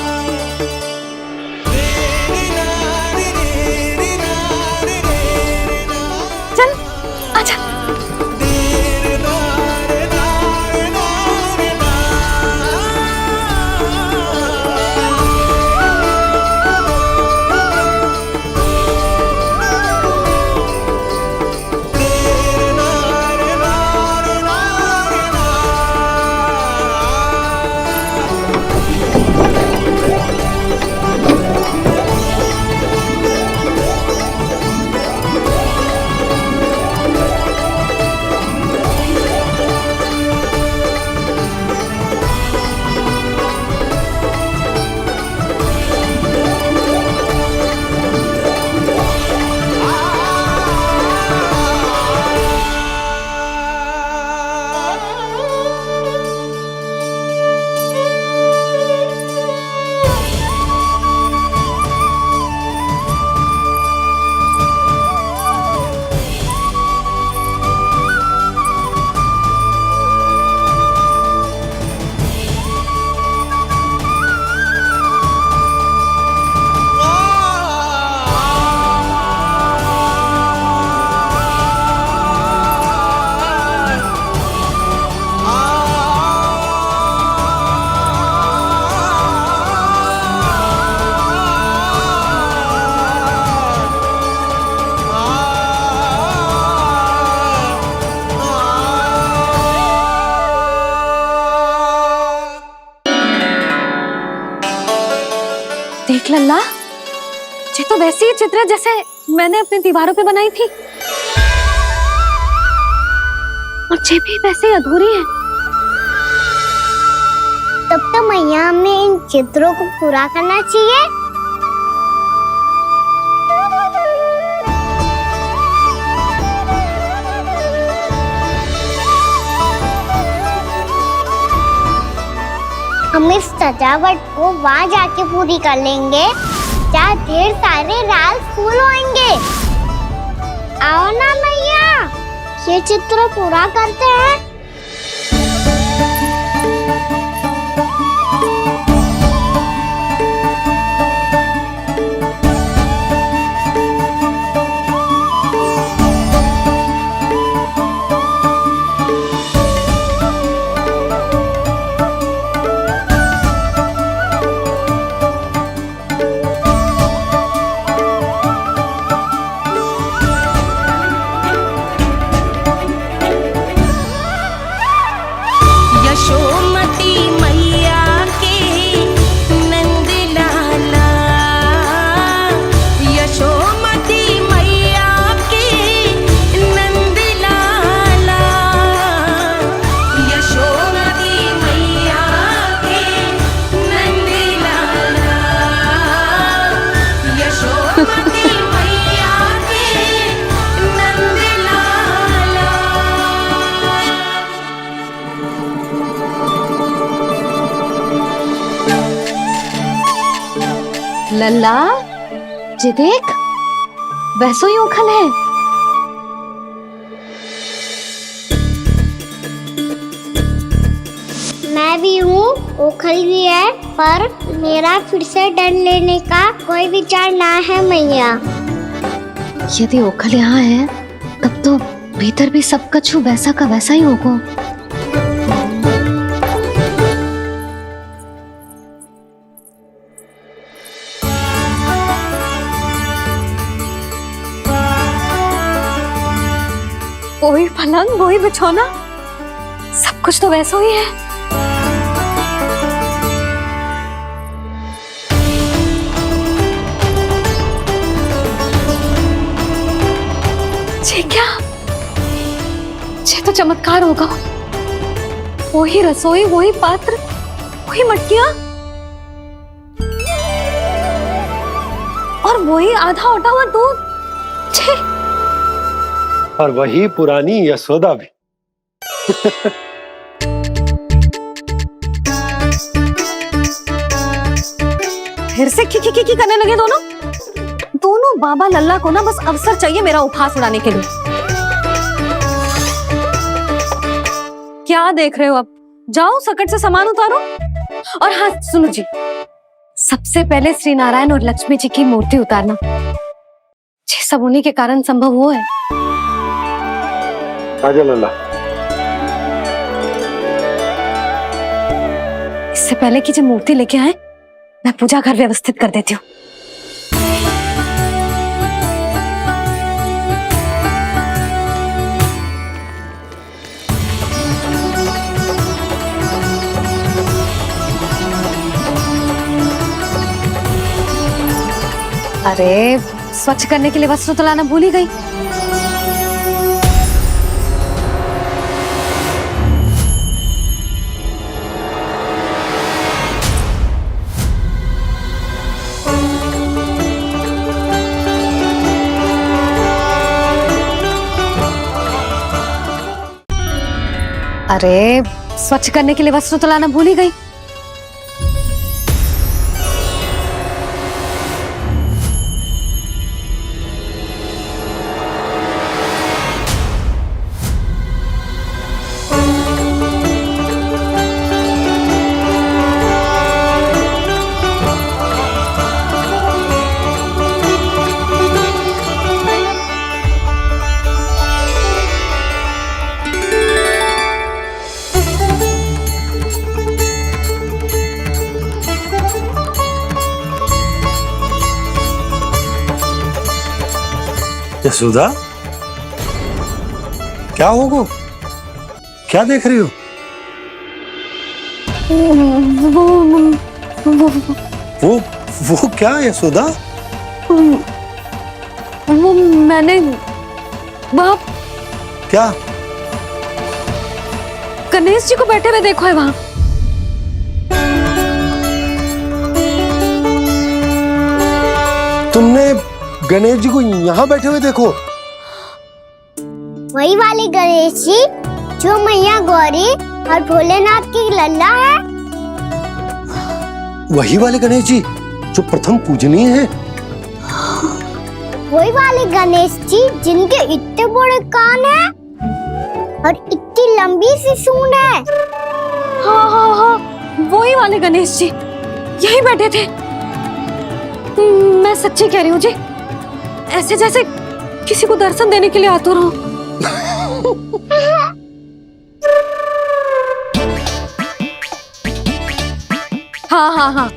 देख लल्ला, ये तो वैसी ही चित्र है जैसे मैंने अपनी दीवारों पे बनाई थी, और ये भी वैसे ही अधूरी है। तब तो मैया हमें इन चित्रों को पूरा करना चाहिए। हम इस सजावट को वहाँ जाके पूरी कर लेंगे जहाँ ढेर सारे लाल फूल होंगे। आओ ना मैया, ये चित्र पूरा करते हैं। यशोमती मैया के नंद लाला, यशोमती मैया के नंद लाला, यशोमती मैया के नंद लाला, यशोमती मैया के नंद लाला। लल्ला, ये देख, वैसो ही उखल है। मैं भी हूँ, ओखल भी है, पर मेरा फिर से डर लेने का कोई विचार ना है मैया। यदि ओखल यहाँ है, तब तो भीतर भी सब कछु वैसा का वैसा ही होगा। वही पलंग, वही बिछौना, सब कुछ तो वैसा ही है। ये क्या? ये तो चमत्कार होगा। वही रसोई, वही पात्र, वही मटकियां, और वही आधा उटा हुआ दूध। छे! और वही पुरानी यशोदा भी। फिर से की करने लगे दोनों बाबा लल्ला को ना बस अवसर चाहिए मेरा उपहास उड़ाने के लिए। क्या देख रहे हो? अब जाओ, सकट से सामान उतारो। और हाँ सुनो जी, सबसे पहले श्री नारायण और लक्ष्मी जी की मूर्ति उतारना। ये सब उन्हीं के कारण संभव हुआ है। आजा लल्ला। इससे पहले कि जो मूर्ति लेके आए, मैं पूजा घर व्यवस्थित कर देती हूँ। अरे, स्वच्छ करने के लिए वस्त्र तो लाना भूल ही गई। अरे, स्वच्छ करने के लिए वस्त्र तो लाना भूल ही गई। यशोदा, क्या होगा? क्या देख रही हो? वो क्या यशोदा? वो मैंने वहाँ क्या? गणेश जी को बैठे हुए देखो है वहाँ। तुमने गणेश जी को यहाँ बैठे हुए देखो? वही वाले गणेश जी जो मैया गौरी और भोलेनाथ की लल्ला है। वही वाले गणेश जी जो प्रथम पूजनीय हैं? वही वाले गणेश जी जिनके इतने बड़े कान हैं और इतनी लंबी सी सूंड है। हाँ हाँ हाँ, वही वाले गणेश जी यही बैठे थे। मैं सच्ची कह रही हूँ जी, ऐसे जैसे किसी को दर्शन देने के लिए आतुर हूँ। हाँ हाँ हाँ,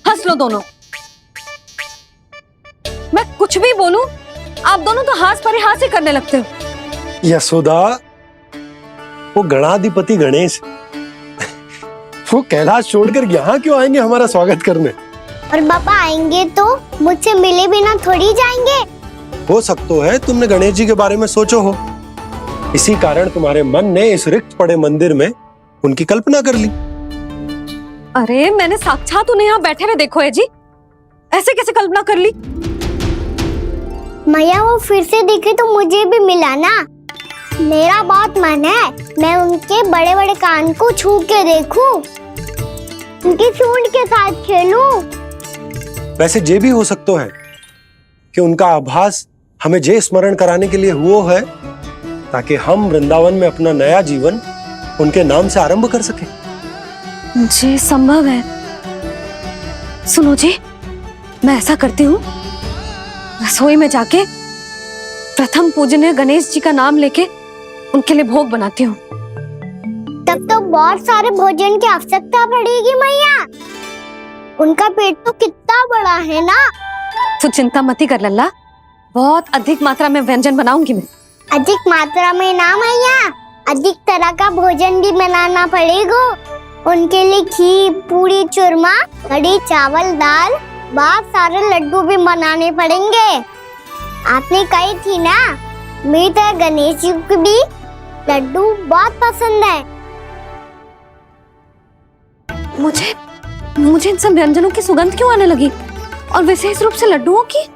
हंस लो दोनों। मैं कुछ भी बोलूं, आप दोनों तो हाथ परिहास ही करने लगते हो। यशोदा, वो गणाधिपति गणेश वो कैलाश छोड़कर यहाँ क्यों आएंगे हमारा स्वागत करने? और पापा आएंगे तो मुझसे मिले बिना थोड़ी जाएंगे। हो सकता है तुमने गणेश जी के बारे में सोचो हो, इसी कारण तुम्हारे मन ने इस रिक्त पड़े मंदिर में उनकी कल्पना कर ली। अरे मैंने साक्षात उन्हें यहाँ बैठे हुए देखो है जी, ऐसे कैसे कल्पना कर ली? मैया वो फिर से दिखे तो मुझे भी मिला ना। मेरा बहुत मन है मैं उनके बड़े बड़े कान को छू के देखूं, उनकी सूंड के साथ खेलूं। वैसे ये भी हो सकता है कि उनका आभास हमें जे स्मरण कराने के लिए हुआ है ताकि हम वृंदावन में अपना नया जीवन उनके नाम से आरंभ कर सके। जी संभव है। सुनो जी, मैं ऐसा करती हूँ, रसोई में जाके प्रथम पूजनीय गणेश जी का नाम लेके उनके लिए भोग बनाती हूँ। तब तो बहुत सारे भोजन की आवश्यकता पड़ेगी मैया। उनका पेट तो कितना बड़ा है ना। तू चिंता मत ही कर लल्ला, बहुत अधिक मात्रा में व्यंजन बनाऊंगी मैं। अधिक मात्रा में ना मैया, अधिक तरह का भोजन भी बनाना पड़ेगा। उनके लिए खीर, पूरी, चूरमा, कढ़ी, चावल, दाल, बहुत सारे लड्डू भी बनाने पड़ेंगे। आपने कही थी ना, मेरी तरह गणेश जी को भी लड्डू बहुत पसंद है। मुझे इन सब व्यंजनों की सुगंध क्यों आने लगी, और विशेष रूप से लड्डुओं की?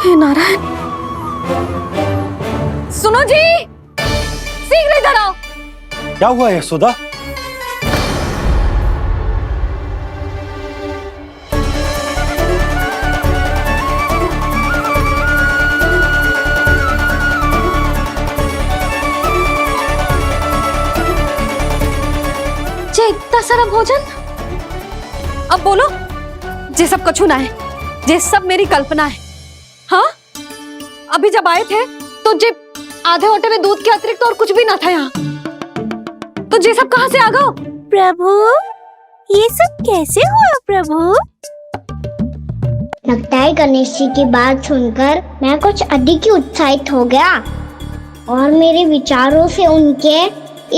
हे नारायण, सुनो जी, शीघ्र इधर आओ। क्या हुआ यशोदा? जे इतना सारा भोजन, अब बोलो, जे सब कछु ना है, जे सब मेरी कल्पना है। हाँ, अभी जब आए थे तो जे आधे ओटे में दूध के अतिरिक्त और कुछ भी ना था यहाँ, तो जे सब कहाँ से आ गए? प्रभु, ये सब कैसे हुआ प्रभु? लगता है गणेश जी की बात सुनकर मैं कुछ अधिक ही उत्साहित हो गया और मेरे विचारों से उनके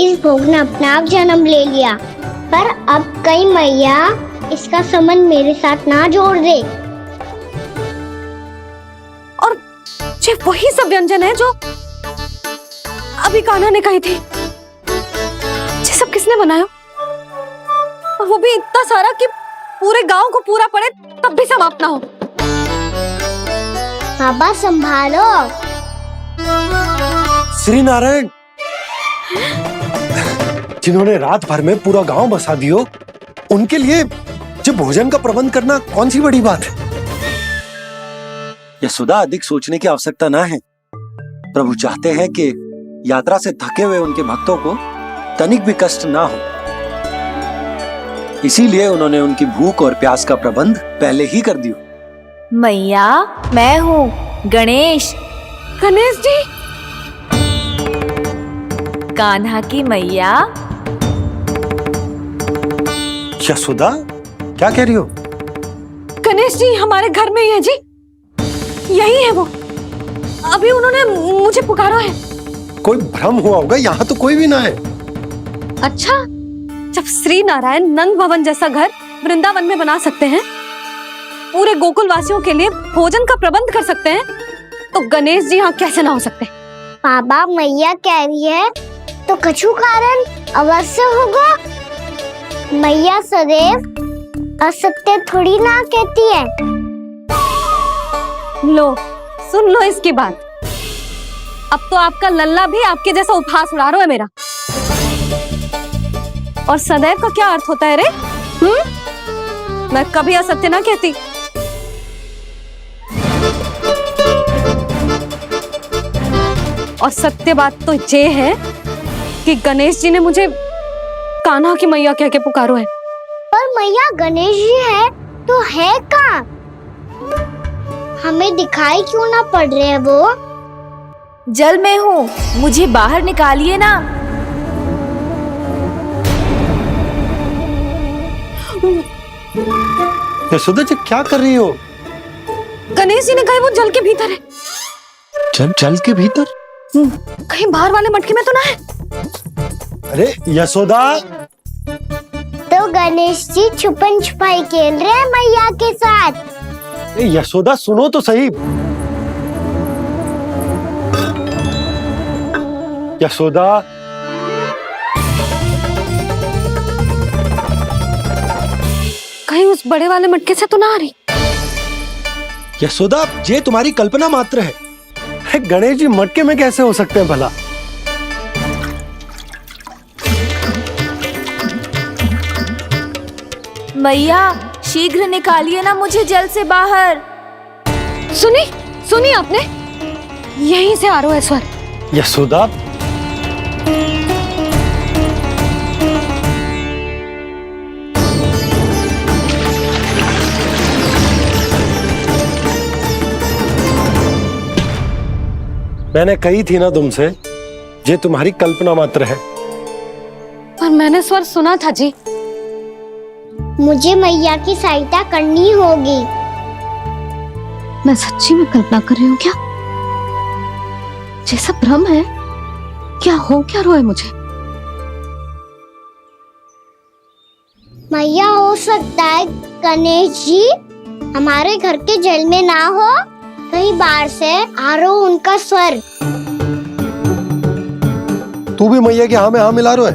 इस भोग ने अपना आप जन्म ले लिया। पर अब कहीं मैया इसका संबंध मेरे साथ ना जोड़ दे। और ये वही सब व्यंजन है जो अभी कान्हा ने कही थी। ये सब किसने बनाया? और वो भी इतना सारा कि पूरे गांव को पूरा पड़े तब भी समाप्त ना हो। बाबा संभालो। श्री नारायण, जिन्होंने रात भर में पूरा गांव बसा दियो, उनके लिए जो भोजन का प्रबंध करना कौन सी बड़ी बात है? यशोदा, अधिक सोचने की आवश्यकता ना है। प्रभु चाहते हैं कि यात्रा से थके हुए उनके भक्तों को तनिक भी कष्ट ना हो, इसीलिए उन्होंने उनकी भूख और प्यास का प्रबंध पहले ही कर दिया। मैया, मैं हूँ गणेश। गणेश जी, कान्हा की मैया। यशोदा, क्या कह रही हो? गणेश जी हमारे घर में ही है जी, यही है वो। अभी उन्होंने मुझे पुकारा है। कोई भ्रम हुआ होगा, यहाँ तो कोई भी ना है। अच्छा, जब श्री नारायण नंद भवन जैसा घर वृंदावन में बना सकते हैं, पूरे गोकुल वासियों के लिए भोजन का प्रबंध कर सकते हैं, तो गणेश जी यहाँ कैसे ना हो सकते? बाबा, मैया कह रही है तो कछु कारण अवश्य होगा। मैया सदैव असत्य थोड़ी ना कहती है। लो, सुन लो इसकी बात। अब तो आपका लल्ला भी आपके जैसा उपहास उड़ा रहा है मेरा। और सदैव का क्या अर्थ होता है रे? मैं कभी असत्य ना कहती। और सत्य बात तो ये है कि गणेश जी ने मुझे कान्हा की मैया कह के पुकारो है। पर मैया गणेश जी है तो है कहाँ? हमें दिखाई क्यों ना पड़ रहे हैं वो? जल में हूँ, मुझे बाहर निकालिए ना। यशोदा जी, क्या कर रही हो? गणेश जी ने कहा वो जल के भीतर है। जल के भीतर? कहीं बाहर वाले मटके में तो ना है? अरे यशोदा! तो गणेश जी छुपन छुपाई खेल रहे हैं मैया के साथ। यशोदा, सुनो तो सही। यशोदा, कहीं उस बड़े वाले मटके से तो ना आ रही? यशोदा, ये तुम्हारी कल्पना मात्र है। गणेश जी मटके में कैसे हो सकते हैं भला? मैया, शीघ्र निकालिए ना मुझे जल से बाहर। सुनी आपने? यहीं से आ रहा है स्वर। यशोदा, मैंने कही थी ना तुमसे, ये तुम्हारी कल्पना मात्र है। पर मैंने स्वर सुना था जी। मुझे मैया की सहायता करनी होगी। मैं सच्ची में कल्पना कर रही हूँ क्या? जैसा भ्रम है क्या? हो क्या रहा है मुझे? मैया, हो सकता है गणेश जी हमारे घर के जल में ना हो, कहीं बाहर से आ रहा हो उनका स्वर। तू भी मैया के हाँ में हाँ मिला रहा है।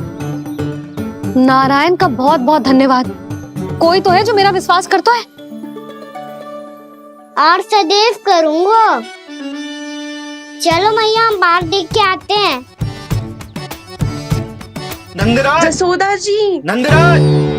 नारायण का बहुत बहुत धन्यवाद। कोई तो है जो मेरा विश्वास करता है। और सदैव करूंगा। चलो मैया, हम बाहर देख के आते हैं। नंदराज! जसोदा जी! नंदराज!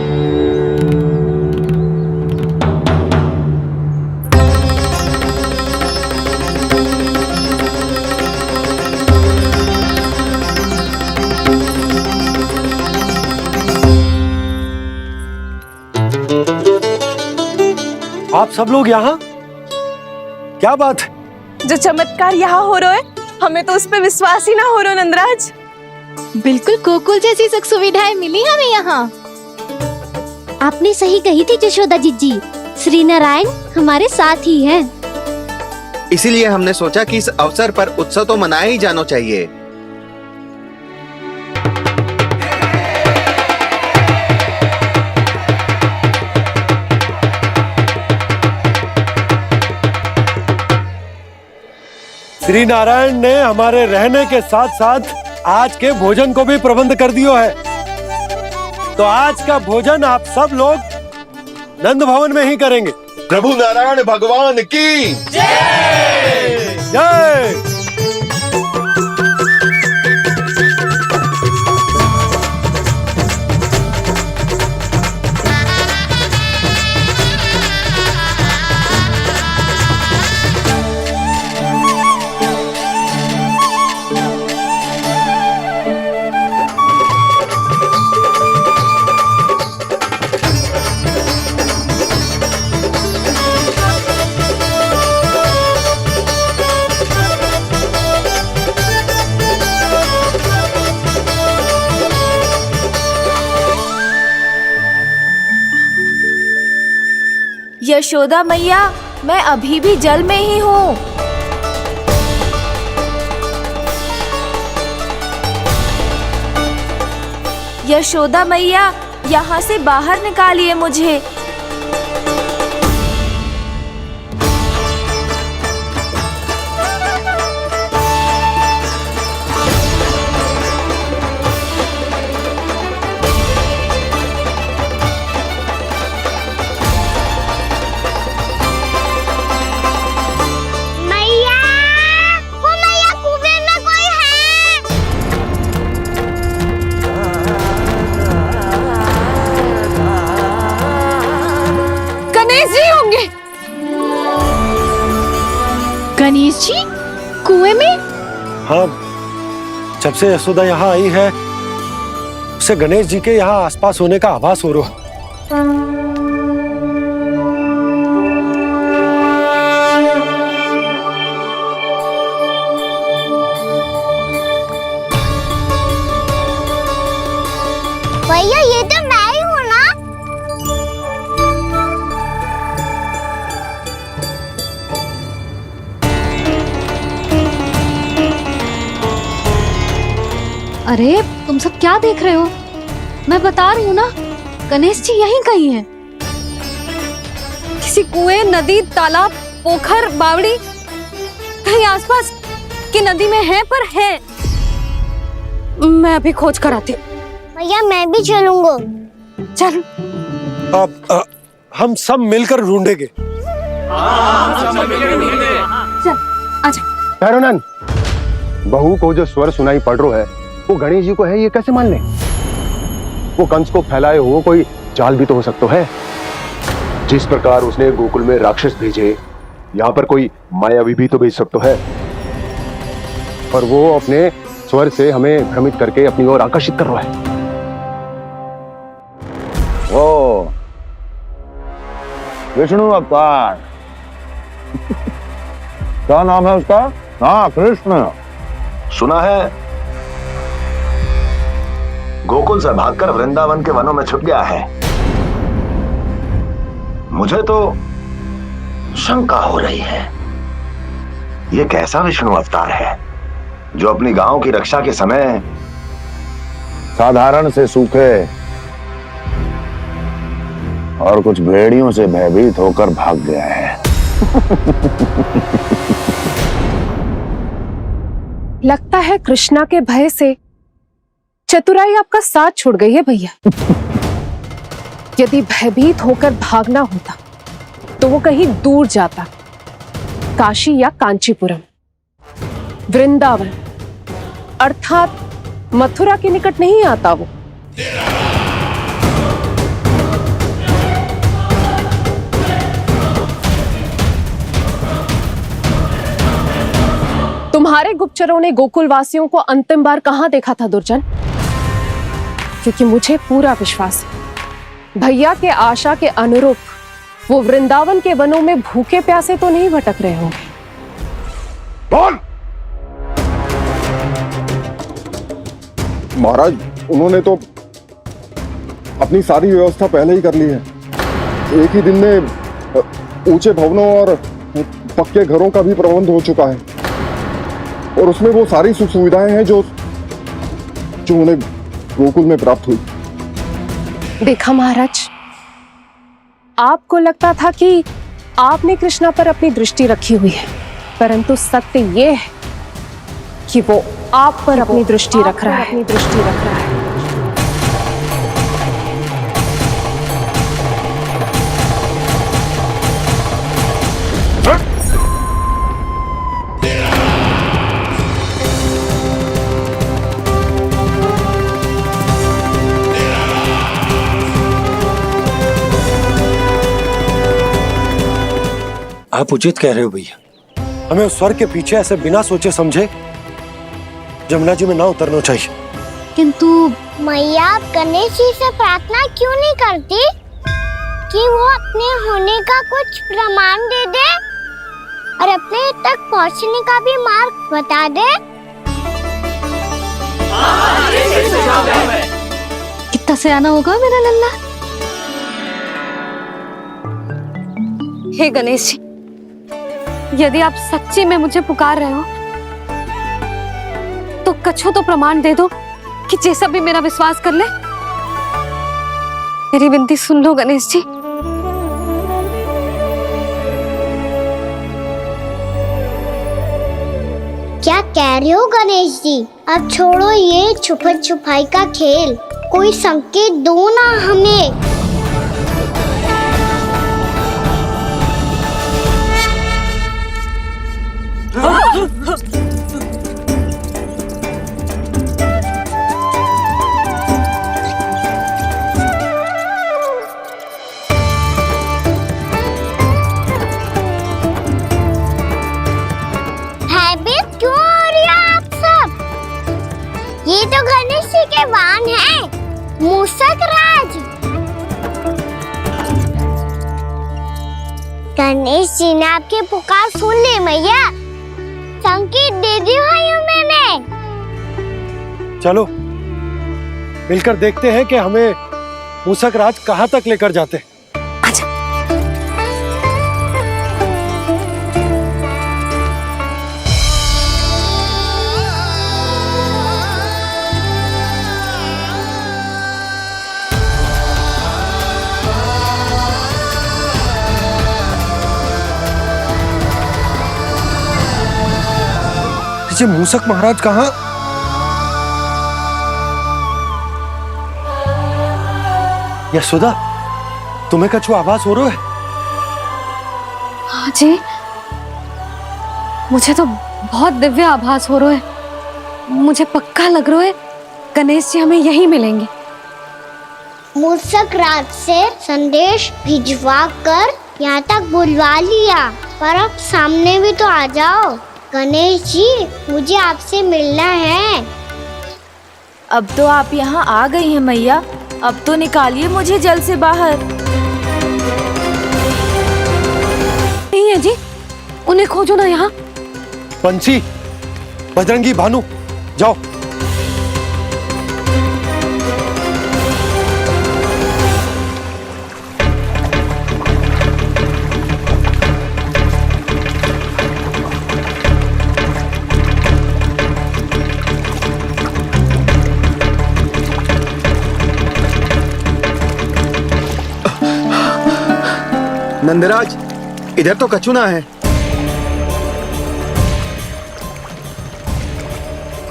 आप सब लोग यहाँ? क्या बात है? जो चमत्कार यहाँ हो रहा है, हमें तो उस पे विश्वास ही ना हो रहा नंदराज। बिल्कुल गोकुल जैसी सुख सुविधाएं मिली हमें यहाँ। आपने सही कही थी जशोदा जीजी, श्री नारायण हमारे साथ ही हैं। इसीलिए हमने सोचा कि इस अवसर पर उत्सव तो मनाया ही जाना चाहिए। श्री नारायण ने हमारे रहने के साथ साथ आज के भोजन को भी प्रबंध कर दियो है। तो आज का भोजन आप सब लोग नंद भवन में ही करेंगे। प्रभु नारायण भगवान की जय! जय! यशोदा मैया, मैं अभी भी जल में ही हूँ। यशोदा मैया, यहाँ से बाहर निकालिए मुझे। मैया, वो मैया कुएं में कोई है। गणेश जी होंगे। गणेश जी कुएं में? हाँ, जब से यशोदा यहाँ आई है उसे गणेश जी के यहाँ आसपास होने का आभास हो रहा है। भैया ये तो मैं ही हूँ ना। अरे तुम सब क्या देख रहे हो? मैं बता रही हूँ ना, गणेश जी यहीं कहीं हैं। किसी कुएं, नदी, तालाब, पोखर, बावड़ी, कहीं आसपास की नदी में है, पर है। मैं अभी खोज कर आती हूँ। भैया मैं भी चलूंगा। चल। अब हम सब मिलकर ढूंढेंगे। चल आजा। भैरवनंद, बहू को जो स्वर सुनाई पड़ रहा है वो गणेश जी को है, ये कैसे मान ले? वो कंस को फैलाए हुए कोई चाल भी तो हो सकता है। जिस प्रकार उसने गोकुल में राक्षस भेजे, यहाँ पर कोई मायावी भी तो भेज सकता है। पर वो अपने स्वर से हमें भ्रमित करके अपनी ओर आकर्षित कर रहा है। ओ, विष्णु अवतार। क्या नाम है उसका? हाँ, कृष्ण। सुना है गोकुल से भागकर वृंदावन के वनों में छुप गया है। मुझे तो शंका हो रही है, ये कैसा विष्णु अवतार है जो अपनी गांव की रक्षा के समय साधारण से सूखे और कुछ भेड़ियों से भयभीत होकर भाग गया है। लगता है कृष्णा के भय से चतुराई आपका साथ छोड़ गई है भैया। यदि भयभीत होकर भागना होता तो वो कहीं दूर जाता, काशी या कांचीपुरम, वृंदावन अर्थात मथुरा के निकट नहीं आता वो। तुम्हारे गुप्तचरों ने गोकुल वासियों को अंतिम बार कहां देखा था दुर्जन? क्योंकि मुझे पूरा विश्वास है भैया के आशा के अनुरूप वो वृंदावन के वनों में भूखे प्यासे तो नहीं भटक रहे होंगे। बोल! महाराज, उन्होंने तो अपनी सारी व्यवस्था पहले ही कर ली है। एक ही दिन में ऊंचे भवनों और पक्के घरों का भी प्रबंध हो चुका है और उसमें वो सारी सुख सुविधाएं हैं जो उन्हें गोकुल में प्राप्त हुई। देखा महाराज, आपको लगता था कि आपने कृष्णा पर अपनी दृष्टि रखी हुई है, परंतु सत्य ये है कि वो आप पर अपनी दृष्टि रख रहा है। आप उचित कह रहे हो भैया, हमें उस स्वर के पीछे ऐसे बिना सोचे समझे जमुना जी में ना उतरना चाहिए। किंतु मैया, आप गणेश जी से प्रार्थना क्यों नहीं करती कि वो अपने होने का कुछ प्रमाण दे दे और अपने तक पहुंचने का भी मार्ग बता दे? कितना सयाना होगा मेरा लल्ला। हे गणेश जी, यदि आप सच्ची में मुझे पुकार रहे हो तो कछु तो प्रमाण दे दो कि जैसा भी मेरा विश्वास कर ले। मेरी विनती सुन लो गणेश जी। क्या कह रहे हो गणेश जी? अब छोड़ो ये छुपन छुपाई का खेल, कोई संकेत दो ना हमें। भयभीत क्यों हो रही हो आप सब? ये तो गणेश जी के वाहन हैं, मूषक राज। गणेश जी ने आपकी पुकार सुन ली मैया, संकेत दे दी भाइयों मैंने। चलो मिलकर देखते हैं कि हमें मूषक राज कहाँ तक लेकर जाते हैं। ये मूषक महाराज कहाँ? यशोदा, तुम्हें कछु आभास हो रहा है? हाँ जी, मुझे तो बहुत दिव्य आभास हो रहा है। मुझे पक्का लग रहा है गणेश जी हमें यहीं मिलेंगे। मूषक राज से संदेश भिजवा कर यहाँ तक बुलवा लिया, पर अब सामने भी तो आ जाओ। गणेश जी, मुझे आपसे मिलना है। अब तो आप यहाँ आ गई हैं मैया, अब तो निकालिए मुझे जल से बाहर। नहीं है जी, उन्हें खोजो ना यहाँ। बंसी, बजरंगी, भानु, जाओ। नंदराज, इधर तो कछु ना है।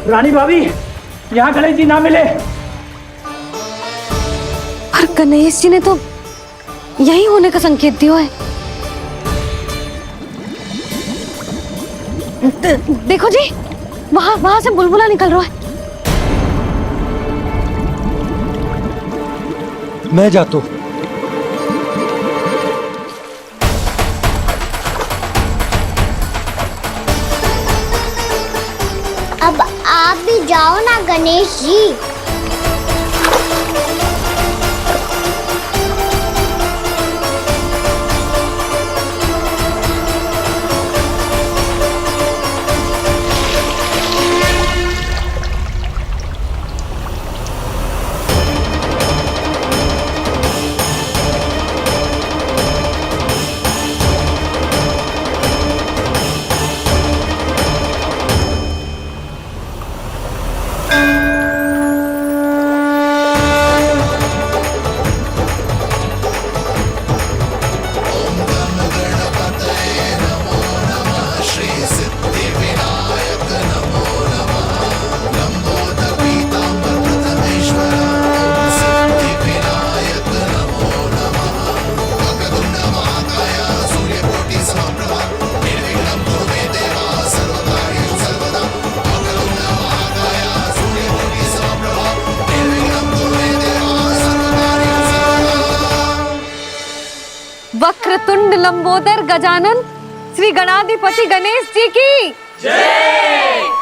रानी भाभी, यहाँ गणेश जी ना मिले। पर गणेश जी ने तो यही होने का संकेत दिया है। देखो जी, वहां से बुलबुला निकल रहा है। मैं जाता हूँ। अब आप भी जाओ ना गणेश जी। वक्रतुंड लंबोदर गजानन श्री गणाधिपति गणेश जी की जय।